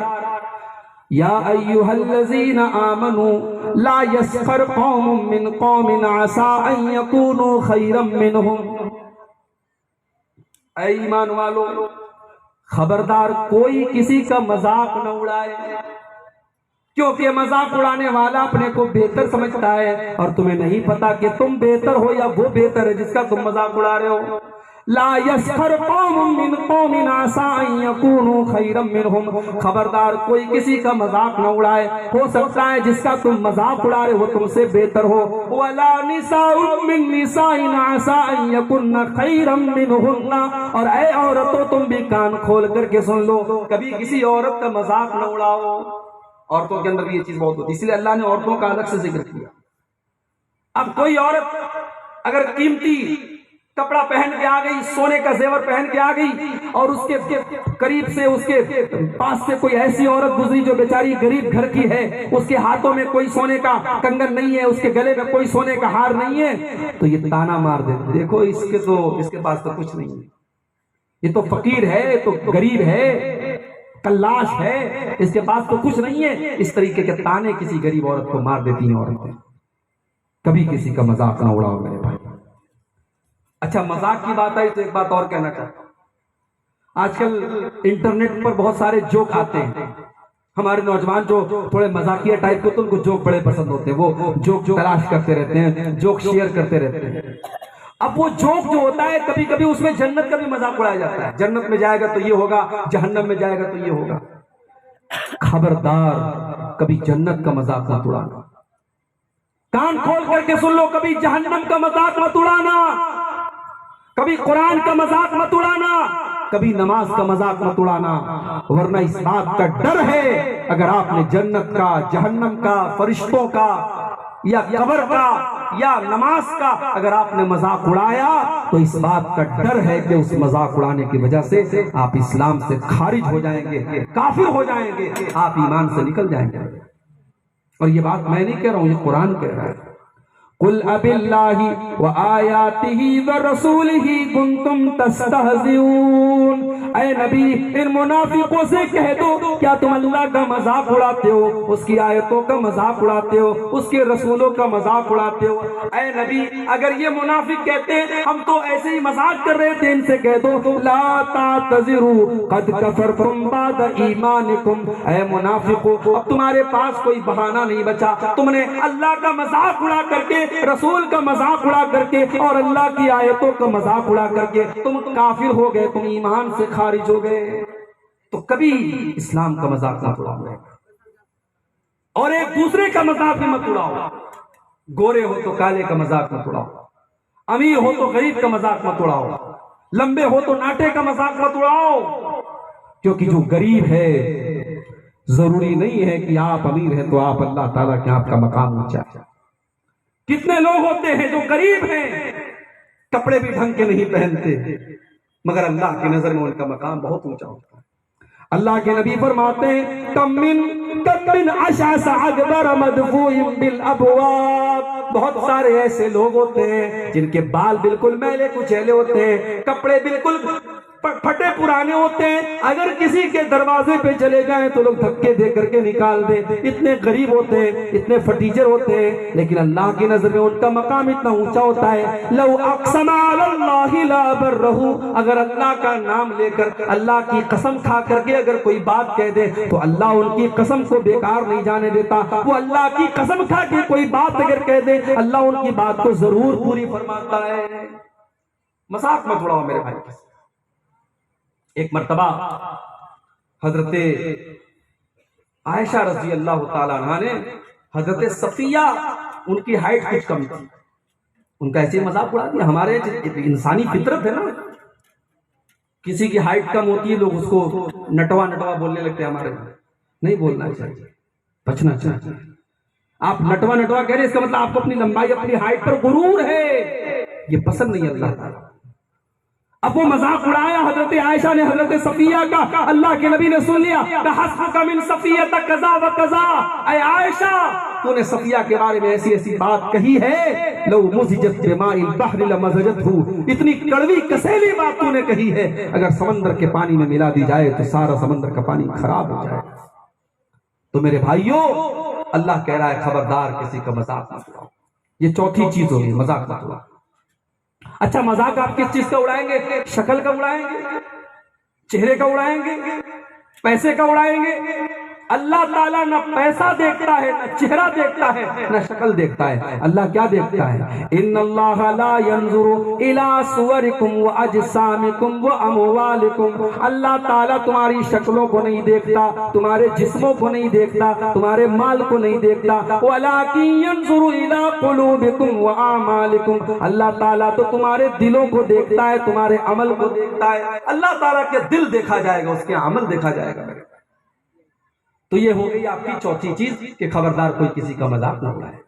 یا ایھا الذین آمنوا لا یسخر قوم من قوم عسى ان یکونوا خیرا منہم، اے ایمان والو خبردار کوئی کسی کا مذاق نہ اڑائے، کیونکہ مذاق اڑانے والا اپنے کو بہتر سمجھتا ہے اور تمہیں نہیں پتا کہ تم بہتر ہو یا وہ بہتر ہے جس کا تم مذاق اڑا رہے ہو۔ لا یسخر قوم من قوم عسى ان یکونوا خیرا منہم، خبردار کوئی کسی کا مذاق نہ اڑائے، ہو سکتا ہے جس کا تم مذاق اڑا رہے ہو تم سے بہتر ہو۔ ولا نساء من نساء عسى ان یکن خیرا منہن، اور اے عورتوں تم بھی کان کھول کر کے سن لو، کبھی کسی عورت کا مذاق نہ اڑاؤ۔ عورتوں کے اندر بھی یہ چیز بہت ہوتی ہے، اس لیے اللہ نے عورتوں کا الگ سے ذکر کیا۔ اب کوئی عورت اگر قیمتی کپڑا پہن کے آ گئی، سونے کا زیور پہن کے آ گئی، اور اس کے قریب سے اس کے پاس سے کوئی ایسی عورت گزری جو بیچاری غریب گھر کی ہے، اس کے ہاتھوں میں کوئی سونے کا کنگن نہیں ہے، اس کے گلے میں کوئی سونے کا ہار نہیں ہے، تو یہ تانا مار دے، دیکھو اس کے پاس تو کچھ نہیں ہے، یہ تو فقیر ہے، یہ تو غریب ہے، کلاش ہے، اس کے پاس تو کچھ نہیں ہے۔ اس طریقے کے تانے کسی غریب عورت کو مار دیتی ہیں عورتیں۔ کبھی کسی کا مذاق نہ اڑاؤ میرے بھائی۔ اچھا مذاق کی بات آئی تو ایک بات اور کہنا چاہتا ہوں، آج کل انٹرنیٹ پر بہت سارے جوک آتے ہیں، ہمارے نوجوان جو تھوڑے مذاقیہ ٹائپ کے تو ان کو جوک بڑے پسند ہوتے ہیں، وہ جوک تلاش کرتے رہتے ہیں، جوک شیئر کرتے رہتے ہیں۔ اب وہ جوک جو ہوتا ہے کبھی کبھی اس میں جنت کا بھی مذاق اڑایا جاتا ہے، جنت میں جائے گا تو یہ ہوگا، جہنم میں جائے گا تو یہ ہوگا۔ خبردار کبھی جنت کا مذاق مت اڑانا، کان کھول کر کے سن لو، کبھی جہنم کا مذاق مت اڑانا، کبھی قرآن کا مذاق مت اڑانا، کبھی نماز کا مذاق مت اڑانا، ورنہ اس بات کا ڈر ہے اگر آپ نے جنت کا، جہنم کا، فرشتوں کا یا قبر کا یا نماز کا اگر آپ نے مذاق اڑایا تو اس بات کا ڈر ہے کہ اس مذاق اڑانے کی وجہ سے آپ اسلام سے خارج ہو جائیں گے، کافر ہو جائیں گے، آپ ایمان سے نکل جائیں گے۔ اور یہ بات میں نہیں کہہ رہا ہوں، یہ قرآن کہہ رہا ہے۔ قل اب اللہ وآیاتہ ورسولہ کنتم تستہزئون، اے نبی ان منافقوں سے کہہ دو کیا تم اللہ کا مذاق اڑاتے ہو، اس کی آیتوں کا مذاق اڑاتے ہو، اس کے رسولوں کا مذاق اڑاتے ہو۔ اے نبی اگر یہ منافق کہتے ہیں ہم تو ایسے ہی مذاق کر رہے تھے، ان سے کہہ دو لا تعتذروا قد کفرتم بعد ایمانکم، اے منافقو اب تمہارے پاس کوئی بہانہ نہیں بچا، تم نے اللہ کا مذاق اڑا کر کے، رسول کا مذاق اڑا کر کے اور اللہ کی آیتوں کا مذاق اڑا کر کے تم کافر ہو گئے، تم ایمان سے خارج ہو گئے۔ تو کبھی اسلام کا مذاق مت اڑاؤ اور ایک دوسرے کا مذاق بھی مت اڑاؤ، گورے ہو تو کالے کا مذاق مت اڑاؤ، امیر ہو تو غریب کا مذاق مت اڑاؤ، لمبے ہو تو ناٹے کا مذاق مت اڑاؤ، کیونکہ جو غریب ہے ضروری نہیں ہے کہ آپ امیر ہیں تو آپ اللہ تعالیٰ کے آپ کا مقام اونچا ہے۔ کتنے لوگ ہوتے ہیں جو غریب ہیں، کپڑے بھی ڈھنگ کے نہیں پہنتے، مگر اللہ کی نظر میں ان کا مقام بہت اونچا ہوتا ہے۔ اللہ کے نبی فرماتے ہیں کم من اشعث اغبر مدفوع بالابواب، بہت سارے ایسے لوگ ہوتے ہیں جن کے بال بالکل میلے کچیلے ہوتے ہیں، کپڑے بالکل پھٹے پرانے ہوتے ہیں، اگر کسی کے دروازے پہ چلے جائیں تو لوگ دھکے دے کر کے نکال دیں، اتنے غریب ہوتے ہیں، اتنے فٹیچر ہوتے ہیں، لیکن اللہ کی نظر میں ان کا مقام اتنا اونچا ہوتا ہے۔ لو اقسم علی اللہ لا برہ، اگر اللہ کا نام لے کر، اللہ کی قسم کھا کر کے اگر کوئی بات کہہ دے تو اللہ ان کی قسم کو بیکار نہیں جانے دیتا، وہ اللہ کی قسم کھا کے کوئی بات اگر کہہ دے اللہ ان کی بات کو ضرور پوری فرماتا ہے۔ مذاق مت اڑاؤ میرے بھائی۔ ایک مرتبہ حضرت عائشہ رضی اللہ تعالیٰ عنہ نے حضرت صفیہ، ان کی ہائٹ کچھ کم تھی، ان کا ایسے مذاق اڑا دیا۔ ہمارے انسانی فطرت ہے نا، کسی کی ہائٹ کم ہوتی ہے لوگ اس کو نٹوا نٹوا بولنے لگتے ہیں، ہمارے نہیں بولنا چاہیے، بچنا چاہیے۔ آپ نٹوا نٹوا کہہ رہے ہیں اس کا مطلب آپ کو اپنی لمبائی، اپنی ہائٹ پر غرور ہے، یہ پسند نہیں ہے اللہ تعالیٰ۔ اب وہ مذاق اڑایا حضرت عائشہ نے حضرت صفیہ کا، اللہ کے نبی نے سن لیا کہ حسبک من صفیہ کذا و کذا، اے عائشہ تو نے صفیہ کے بارے میں ایسی ایسی بات کہی ہے، لو مزجت بماء البحر لمزجتہ، اتنی کڑوی کسیلی بات تو نے کہی ہے اگر سمندر کے پانی میں ملا دی جائے تو سارا سمندر کا پانی خراب ہو جائے۔ تو میرے بھائیوں اللہ کہہ رہا ہے خبردار کسی کا مذاق مت اڑاؤ۔ یہ چوتھی چیز ہوگی، مذاق مت اڑاؤ۔ اچھا مذاق آپ کس چیز کا اڑائیں گے؟ شکل کا اڑائیں گے، چہرے کا اڑائیں گے، پیسے کا اڑائیں گے؟ اللہ تعالیٰ نہ پیسہ دیکھتا ہے، نہ چہرہ دیکھتا ہے، نہ شکل دیکھتا ہے۔ اللہ کیا دیکھتا ہے؟ ان اللہ لا ينظر الى صورکم واجسامکم واموالکم، اللہ تعالیٰ تمہاری شکلوں کو نہیں دیکھتا، تمہارے جسموں کو نہیں دیکھتا، تمہارے مال کو نہیں دیکھتا، ولکن ينظر الى قلوبکم واعمالکم، اللہ تعالیٰ تو تمہارے دلوں کو دیکھتا ہے، تمہارے عمل کو دیکھتا ہے۔ اللہ تعالیٰ کے دل دیکھا جائے گا، اس کے عمل دیکھا جائے گا۔ تو یہ ہو گئی آپ کی چوتھی چیز کہ خبردار کوئی کسی کا مذاق نہ اڑائے۔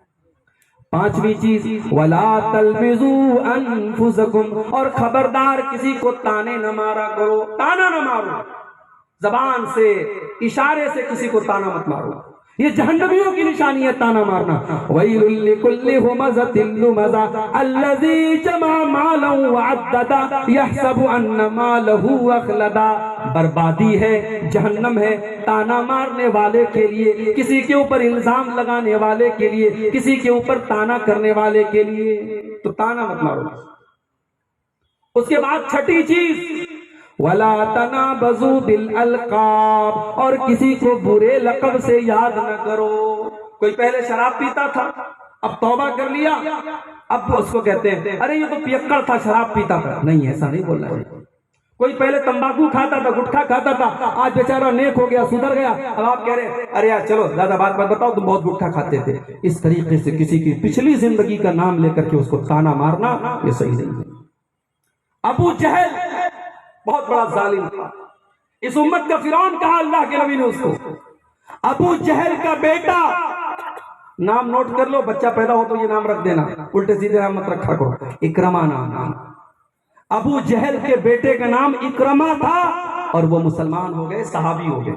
پانچویں چیز وَلَا تَلْمِزُوا أَنفُسَكُمْ، اور خبردار کسی کو تانے نہ مارا کرو، تانا نہ مارو، زبان سے اشارے سے کسی کو تانا مت مارو، یہ جہنمیوں کی نشانی ہے تانا مارنا۔ وَيْلٌ لِكُلِّ هُمَزَةٍ لُمَزَةٍ الَّذِي جَمَعَ مَالًا وَعَدَّدَهُ يَحْسَبُ أَنَّ مَالَهُ أَخْلَدَهُ، بربادی ہے، جہنم ہے تانا مارنے والے کے لیے، کسی کے اوپر الزام لگانے والے کے لیے، کسی کے اوپر تانا کرنے والے کے لیے۔ تو تانا مت مارو۔ اس کے بعد چھٹی چیز وَلَا تَنَابَزُوا بِالْأَلْقَابِ، اور کسی کو برے لقب سے یاد نہ کرو۔ کوئی پہلے شراب پیتا تھا، اب توبہ کر لیا، اب اس کو کہتے ہیں ارے یہ تو پیکڑ تھا، شراب پیتا تھا. نہیں، ایسا نہیں بولنا ہے. کوئی پہلے تمباکو کھاتا تھا، گٹکا کھاتا تھا، آج بیچارہ نیک ہو گیا، سدھر گیا. اب آپ کہہ رہے ارے یار چلو زیادہ بات مت بتاؤ، تم بہت گٹکا کھاتے تھے. اس طریقے سے کسی کی پچھلی زندگی کا نام لے کر کے اس کو تانا مارنا یہ صحیح نہیں ہے. ابو جہل بہت بڑا ظالم تھا، اس امت کا فرعون کہا اللہ کے نبی نے اس کو. ابو جہل کا بیٹا، نام نوٹ کر لو، بچہ پیدا ہو تو یہ نام رکھ دینا، الٹے سیدھے نام مت رکھا کرو. اکرما نام. ابو جہل کے بیٹے کا نام اکرما تھا اور وہ مسلمان ہو گئے، صحابی ہو گئے.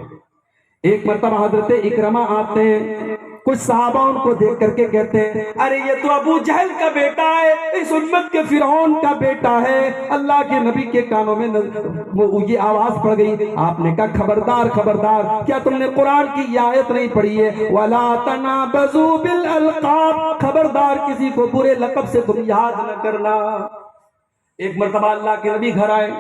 ایک مرتبہ حضرت اکرما آتے ہیں، کچھ صحابہ ان کو دیکھ کر کے کہتے ہیں ارے یہ تو ابو جہل کا بیٹا ہے، اس امت کے فرعون کا بیٹا ہے. اللہ کے نبی کے کانوں میں یہ آواز پڑ گئی. آپ نے کہا خبردار خبردار، کیا تم نے قرآن کی یہ آیت نہیں پڑھی ہے وَلَا تَنَابَزُوا بِالْأَلْقَابِ، خبردار کسی کو برے لقب سے تم یاد نہ کرنا. ایک مرتبہ اللہ کے نبی گھر آئے،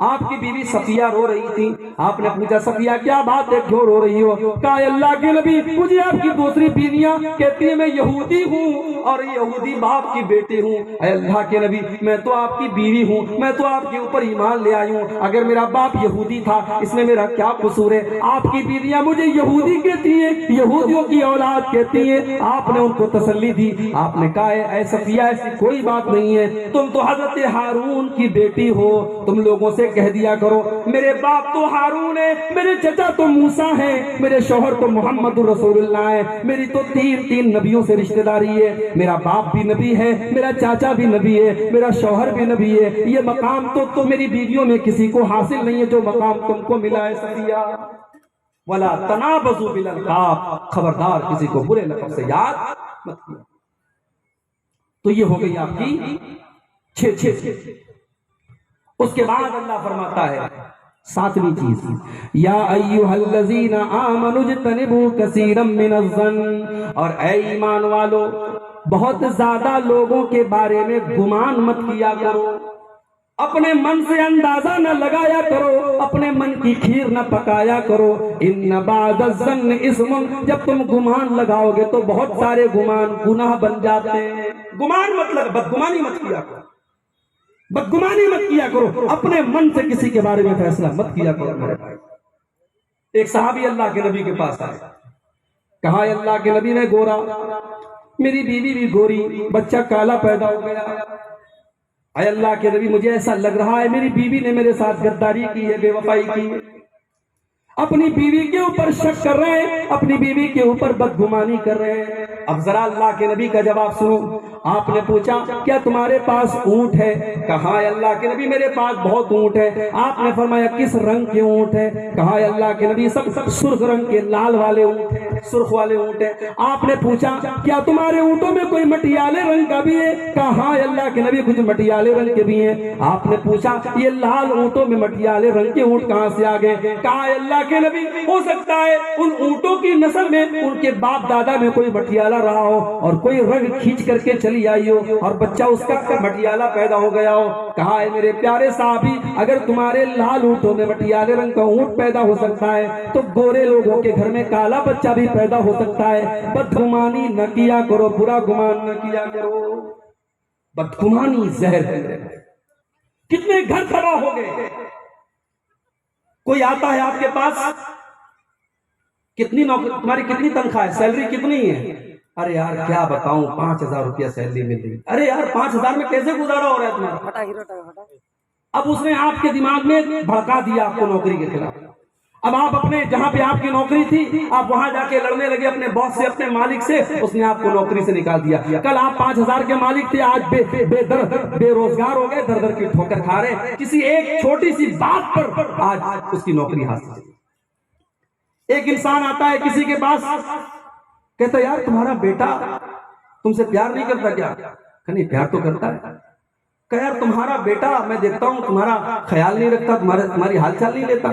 آپ کی بیوی صفیہ رو رہی تھی. آپ نے پوچھا صفیہ کیا بات ہے، کیوں رو رہی ہو؟ کہا اللہ کے نبی مجھے آپ کی دوسری بیویاں کہتی ہیں میں یہودی ہوں اور یہودی باپ کی بیٹی ہوں. اے اللہ کے نبی میں تو آپ کی بیوی ہوں، میں تو آپ کے اوپر ایمان لے آئی ہوں، اگر میرا باپ یہودی تھا اس میں میرا کیا قصور ہے؟ آپ کی بیویاں مجھے یہودی کہتی ہیں، یہودیوں کی اولاد کہتی ہیں. آپ نے ان کو تسلی دی. آپ نے کہا اے صفیہ ایسی کوئی بات نہیں ہے، تم تو حضرت ہارون کی بیٹی ہو، تم لوگوں سے کہہ دیا کرو میرے باپ تو ہارون ہے، میرے چچا تو موسیٰ ہے، میرے شوہر تو محمد رسول اللہ ہے، میری تو تین نبیوں سے رشتہ داری ہے، میرا باپ بھی نبی ہے، میرا چاچا بھی نبی ہے، میرا شوہر بھی نبی ہے. یہ مقام تو میری بیویوں میں کسی کو حاصل نہیں ہے جو مقام تم کو ملا ہے صفیہ. وَلَا تَنَابَزُوا بِالْأَلْقَابِ، خبردار کسی کو برے لقب سے یاد مت کیا. تو یہ ہو گئی آپ کی چھ. اس کے بعد اللہ فرماتا ہے ساتویں چیز یا ایھا الذین آمنوا اجتنبوا کثیرا من الظن، اور اے ایمان والو بہت زیادہ لوگوں کے بارے میں گمان مت کیا کرو، اپنے من سے اندازہ نہ لگایا کرو، اپنے من کی کھیر نہ پکایا کرو. ان بعض الظن اسم، جب تم گمان لگاؤ گے تو بہت سارے گمان گناہ بن جاتے ہیں. گمان مطلب بدگمانی مت کیا کرو، بدگمانی مت کیا کرو، اپنے من سے کسی کے بارے میں فیصلہ مت کیا کرو. میرے بھائی ایک صحابی اللہ کے نبی کے پاس آئے، کہا اللہ کے نبی میں گورا، میری بیوی بھی گوری، بچہ کالا پیدا ہو گیا. اے اللہ کے نبی مجھے ایسا لگ رہا ہے میری بیوی نے میرے ساتھ غداری کی ہے، بے وفائی کی ہے. اپنی بیوی کے اوپر شک کر رہے ہیں، اپنی بیوی کے اوپر بدگمانی کر رہے ہیں. اب ذرا اللہ کے نبی کا جواب سنو. آپ نے پوچھا کیا تمہارے پاس اونٹ ہے؟ کہا اللہ کے نبی میرے پاس بہت اونٹ ہے. آپ نے فرمایا کس رنگ کے اونٹ ہے؟ کہا اللہ کے نبی سب سرخ رنگ کے، لال والے اونٹ ہیں، سرخ والے اونٹ ہیں. آپ نے پوچھا کیا تمہارے اونٹوں میں کوئی مٹیالے رنگ کا بھی ہے؟ کہا اللہ کے نبی کچھ مٹیالے رنگ کے بھی ہیں. آپ نے پوچھا یہ لال اونٹوں میں مٹیالے رنگ کے اونٹ کہاں سے آ گئے؟ کہا اللہ کے نبی ہو سکتا ہے ان اونٹوں کی نسل میں ان کے باپ دادا میں کوئی مٹیالہ رہا ہو اور کوئی رنگ کھینچ کر کے چلی آئی ہو اور بچہ اس کا مٹیالہ پیدا ہو گیا ہو. کہا ہے میرے پیارے صحابی اگر تمہارے لال اونٹوں میں مٹیالے رنگ کا اونٹ پیدا ہو سکتا ہے تو گورے لوگوں کے گھر میں کالا بچہ بھی پیدا ہو سکتا ہے. بدگمانی نہ کیا کرو، برا گمان نہ کیا کرو. بدگمانی زہر ہے. کتنے گھر تباہ ہو گئے. کوئی آتا ہے آپ کے پاس، کتنی نوکری تمہاری، کتنی تنخواہ ہے، سیلری کتنی ہے؟ ارے یار کیا بتاؤں 5000 روپیہ سیلری مل رہی. ارے یار 5000 میں کیسے گزارا ہو رہا ہے تمہارا؟ اب اس نے آپ کے دماغ میں بھڑکا دیا آپ کو نوکری کے خلاف. اب آپ اپنے جہاں پہ آپ کی نوکری تھی آپ وہاں جا کے لڑنے لگے اپنے باس سے، اپنے مالک سے. اس نے آپ کو نوکری سے نکال دیا. کل آپ 5000 کے مالک تھے، آج بے روزگار ہو گئے، در در کی ٹھوکر کھا رہے کسی ایک چھوٹی سی بات پر. آج اس کی نوکری حاصل. ایک انسان آتا ہے کسی کے پاس، کہتا یار تمہارا بیٹا تم سے پیار نہیں کرتا کیا؟ کہ نہیں پیار تو کرتا ہے. کہ یار تمہارا بیٹا میں دیکھتا ہوں تمہارا خیال نہیں رکھتا، تمہاری حال چال نہیں لیتا.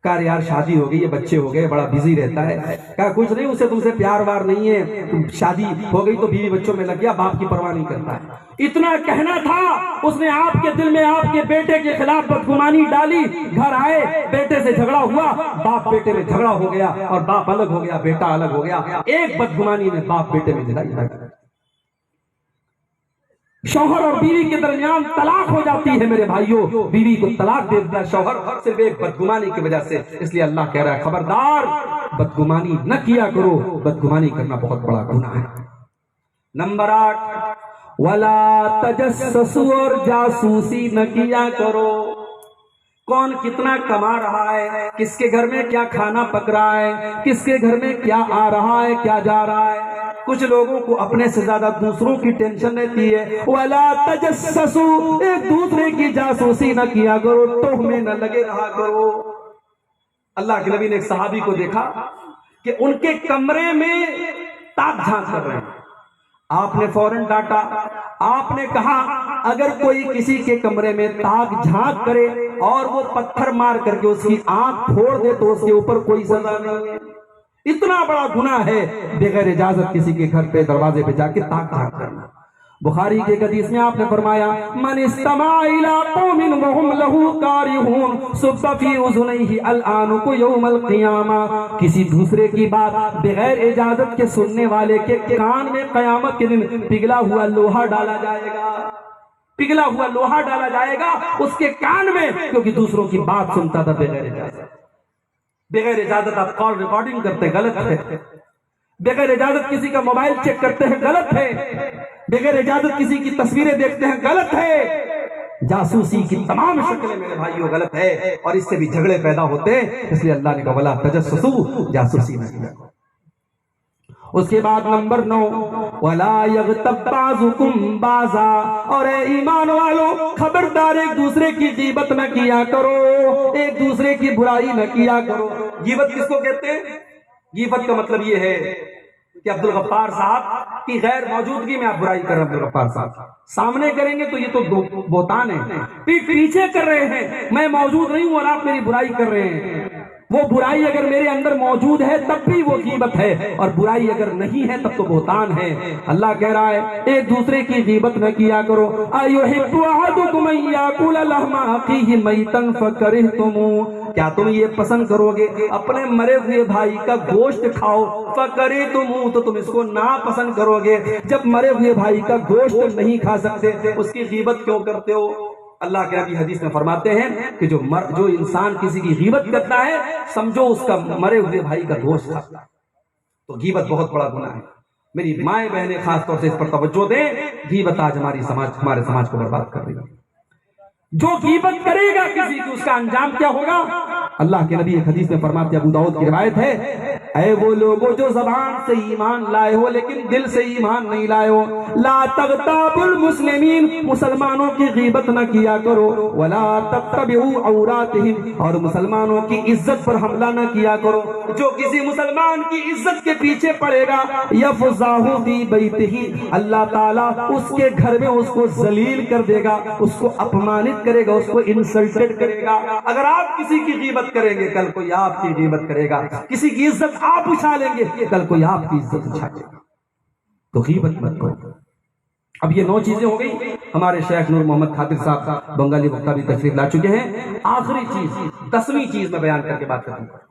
کہا یار شادی ہو گئی ہے، بچے ہو گئے، بڑا بزی رہتا ہے. کہا کچھ نہیں، اسے تم سے پیار وار نہیں ہے، شادی ہو گئی تو بیوی بچوں میں لگ گیا، باپ کی پرواہ نہیں کرتا ہے. اتنا کہنا تھا اس نے آپ کے دل میں آپ کے بیٹے کے خلاف بدگمانی ڈالی. گھر آئے بیٹے سے جھگڑا ہوا، باپ بیٹے میں جھگڑا ہو گیا اور باپ الگ ہو گیا، بیٹا الگ ہو گیا. ایک بدگمانی نے باپ بیٹے میں لڑائی. شوہر اور بیوی کے درمیان طلاق ہو جاتی ہے میرے بھائیوں، بیوی کو طلاق دے دیتا ہے شوہر صرف ایک بدگمانی کی وجہ سے۔ اس لیے اللہ کہہ رہا ہے خبردار بدگمانی نہ کیا کرو، بدگمانی کرنا بہت بڑا گناہ ہے۔ نمبر 8، وَلَا تَجَسَّسُوا، اور جاسوسی نہ کیا کرو۔ کون کتنا کما رہا ہے، کس کے گھر میں کیا کھانا پک رہا ہے، کس کے گھر میں کیا آ رہا ہے، کیا جا رہا ہے۔ کچھ لوگوں کو اپنے سے زیادہ دوسروں کی ٹینشن رہتی ہے۔ وَلَا تَجَسَّسُوا، ایک دوسرے کی جاسوسی نہ کیا کرو، تہمیں نہ لگے رہا کرو۔ اللہ کے نبی نے ایک صحابی کو دیکھا کہ ان کے کمرے میں تاک جھانک کر رہے ہیں۔ آپ نے فوراً ڈانٹا، آپ نے کہا اگر کوئی کسی کے کمرے میں تاک جھانک کرے اور وہ پتھر مار کر کے اس کی آنکھ پھوڑ دے تو اس کے اوپر کوئی سزا نہیں ہے۔ اتنا بڑا گناہ ہے بغیر اجازت کسی کے گھر پہ دروازے پہ جا کے تاک جھانک کرنا۔ بخاری کے حدیث میں آپ نے فرمایا من استمع الى قوم وهم له كارهون صب في اذنيه الآنق يوم القیامہ، کسی دوسرے کی بات بغیر اجازت کے سننے والے کے کان میں قیامت کے دن پگھلا ہوا لوہا ڈالا جائے گا، پگھلا ہوا لوہا ڈالا جائے گا اس کے کان میں، کیونکہ دوسروں کی بات سنتا تھا بغیر اجازت۔ بغیر اجازت آپ کال ریکارڈنگ کرتے غلط ہے، بغیر اجازت کسی کا موبائل چیک کرتے ہیں غلط ہے، بغیر اجازت کسی کی تصویریں دیکھتے ہیں غلط ہے۔ جاسوسی کی تمام شکلیں میرے بھائیوں غلط ہے، اور اس سے بھی جھگڑے پیدا ہوتے ہیں۔ اس لیے اللہ نے کہا وَلَا تَجَسَّسُوا، جاسوسی نہ کیا۔ اس کے بعد نمبر 9، وَلَا يَغْتَبْ بَعْضُكُمْ بَعْضًا، اور اے ایمان والو خبردار ایک دوسرے کی غیبت نہ کیا کرو، ایک دوسرے کی برائی نہ کیا کرو۔ غیبت کس کو کہتے ہیں؟ غیبت کا مطلب یہ ہے کہ عبدالغفار صاحب کی غیر موجودگی میں آپ برائی کر رہے ہیں، عبدالغفار صاحب سامنے کریں گے تو یہ تو بہتان ہے، پیچھے کر رہے ہیں، میں موجود نہیں ہوں اور آپ میری برائی کر رہے ہیں۔ وہ برائی اگر میرے اندر موجود ہے تب بھی وہ غیبت ہے، اور برائی اگر نہیں ہے تب تو بہتان ہے۔ اللہ کہہ رہا ہے ایک دوسرے کی غیبت نہ کیا کرو۔ أَيُحِبُّ أَحَدُكُمْ أَن يَأْكُلَ لَحْمَ أَخِيهِ مَيْتًا فَكَرِهْتُمُوهُ، کیا تم یہ پسند کرو گے اپنے مرے ہوئے بھائی کا گوشت کھاؤ؟ فَكَرِهْتُمُوهُ، تو تم اس کو ناپسند کرو گے۔ جب مرے ہوئے بھائی کا گوشت نہیں کھا سکتے اس کی غیبت کیوں کرتے ہو؟ اللہ کے نبی حدیث میں فرماتے ہیں کہ جو انسان کسی کی غیبت کرتا ہے سمجھو اس کا مرے ہوئے بھائی کا گوشت کھاتا ہے۔ تو غیبت بہت بڑا گناہ ہے۔ میری مائیں بہنیں خاص طور سے اس پر توجہ دیں، غیبت آج ہمارے سماج کو برباد کر رہی ہے۔ جو غیبت کرے گا کسی کی اس کا انجام کیا ہوگا؟ اللہ کے نبی ایک حدیث میں فرماتے ہیں، ابو داؤد کی روایت ہے، اے وہ لوگوں جو زبان سے ایمان لائے ہو لیکن دل سے ایمان نہیں لائے ہو، لا تغتابوا المسلمین، مسلمانوں کی غیبت نہ کیا کرو، ولا تتبعوا عوراتهم، اور مسلمانوں کی عزت پر حملہ نہ کیا کرو۔ جو کسی مسلمان کی عزت کے پیچھے پڑے گا یفضحہ فی بیتہ، اللہ تعالیٰ اس کے گھر میں اس کو ذلیل کر دے گا، اس کو اپمانت کرے گا، اس کو انسلٹڈ کرے گا۔ اگر آپ کسی کی غیبت کریں گے کل کوئی آپ کی غیبت کرے گا، کسی کی عزت آپ اچھالیں گے کل کوئی آپ کی عزت اچھالے گا۔ تو غیبت مت کرو۔ اب یہ 9 چیزیں ہو گئی، ہمارے شیخ نور محمد خاطر صاحب بنگالی وقتہ بھی تشریف لا چکے ہیں۔ آخری چیز 10ویں چیز میں بیان کر کے بات کروں گا۔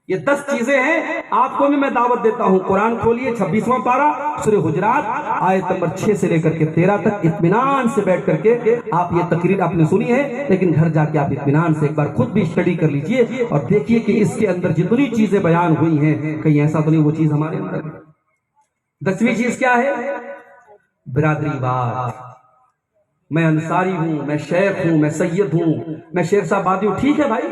یہ 10 چیزیں ہیں، آپ کو بھی میں دعوت دیتا ہوں، قرآن کھولیے 26واں پارہ سورہ حجرات آیت نمبر 6 سے لے کر کے 13 تک، اطمینان سے بیٹھ کر کے آپ یہ تقریر آپ نے سنی ہے، لیکن گھر جا کے آپ اطمینان سے ایک بار خود بھی اسٹڈی کر لیجئے اور دیکھیے کہ اس کے اندر جتنی چیزیں بیان ہوئی ہیں کہیں ایسا تو نہیں وہ چیز ہمارے اندر ہے۔ 10ویں چیز کیا ہے؟ برادری بات۔ میں انصاری ہوں، میں شیخ ہوں، میں سید ہوں، میں شیر صاحب آبادی ہوں، ٹھیک ہے بھائی،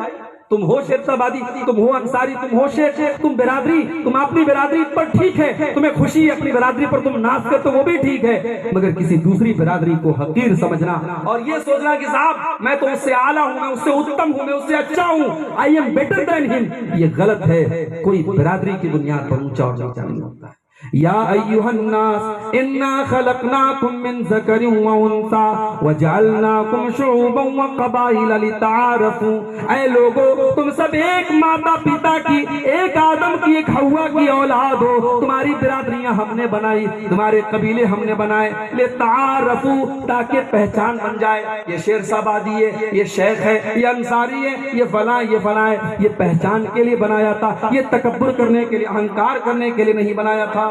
تم ہو شیر صاحب آبادی، تم ہو انصاری، تم ہو شیخ، تم برادری، تم اپنی برادری پر ٹھیک ہے، تمہیں خوشی ہے اپنی برادری پر تم ناز کرتے وہ بھی ٹھیک ہے، مگر کسی دوسری برادری کو حقیر سمجھنا اور یہ سوچنا کہ صاحب میں تو اس سے اعلیٰ ہوں، میں اس سے اتم ہوں، میں اس سے اچھا ہوں، آئی ایم بیٹر دین ہم، یہ غلط ہے۔ کوئی برادری کی بنیاد پر اونچا اور نیچا نہیں ہوتا ہے۔ یا ایھا الناس انا خلقناکم من ذکر و انثی وجعلناکم شعوبا وقبائل لتعارفوا، اے لوگو تم سب ایک ماتا پتا کی، ایک آدم کی، ایک حوا کی اولاد ہو، تمہاری برادریاں ہم نے بنائی، تمہارے قبیلے ہم نے بنائے، لتعارفوا تاکہ پہچان بن جائے، یہ شیر صاحب آبادی ہے، یہ شیخ ہے، یہ انصاری ہے، یہ فلاں یہ فلاں ہے، یہ پہچان کے لیے بنایا تھا، یہ تکبر کرنے کے لیے، اہنکار کرنے کے لیے نہیں بنایا تھا۔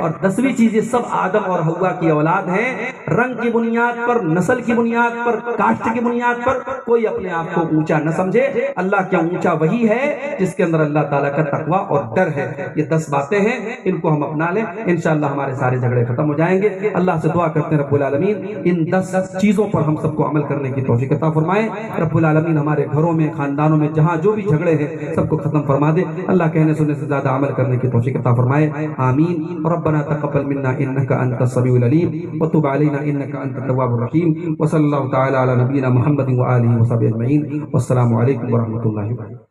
اور 10ویں چیز یہ سب آدم اور حوا کی اولاد ہیں، رنگ کی بنیاد پر، نسل کی بنیاد پر، کاسٹ کی بنیاد پر کوئی اپنے آپ کو اونچا نہ سمجھے۔ اللہ کیا اونچا وہی ہے جس کے اندر اللہ تعالیٰ کا تقویٰ اور ڈر ہے۔ یہ 10 باتیں ہیں، ان کو ہم اپنا لیں، انشاءاللہ ہمارے سارے جھگڑے ختم ہو جائیں گے۔ اللہ سے دعا کرتے ہیں رب العالمین ان 10 چیزوں پر ہم سب کو عمل کرنے کی توفیق عطا فرمائے۔ رب العالمین ہمارے گھروں میں، خاندانوں میں جہاں جو بھی جھگڑے ہیں سب کو ختم فرما دے۔ اللہ کہنے سننے سے زیادہ عمل کرنے کی توفیق عطا فرمائے، آمین۔ ربنا تقبل منا انك انت السميع العليم وتب علينا انك انت التواب الرحيم، وصلى الله تعالى على نبينا محمد وآله وصحبه اجمعين، والسلام علیکم ورحمۃ اللہ وبرکاتہ۔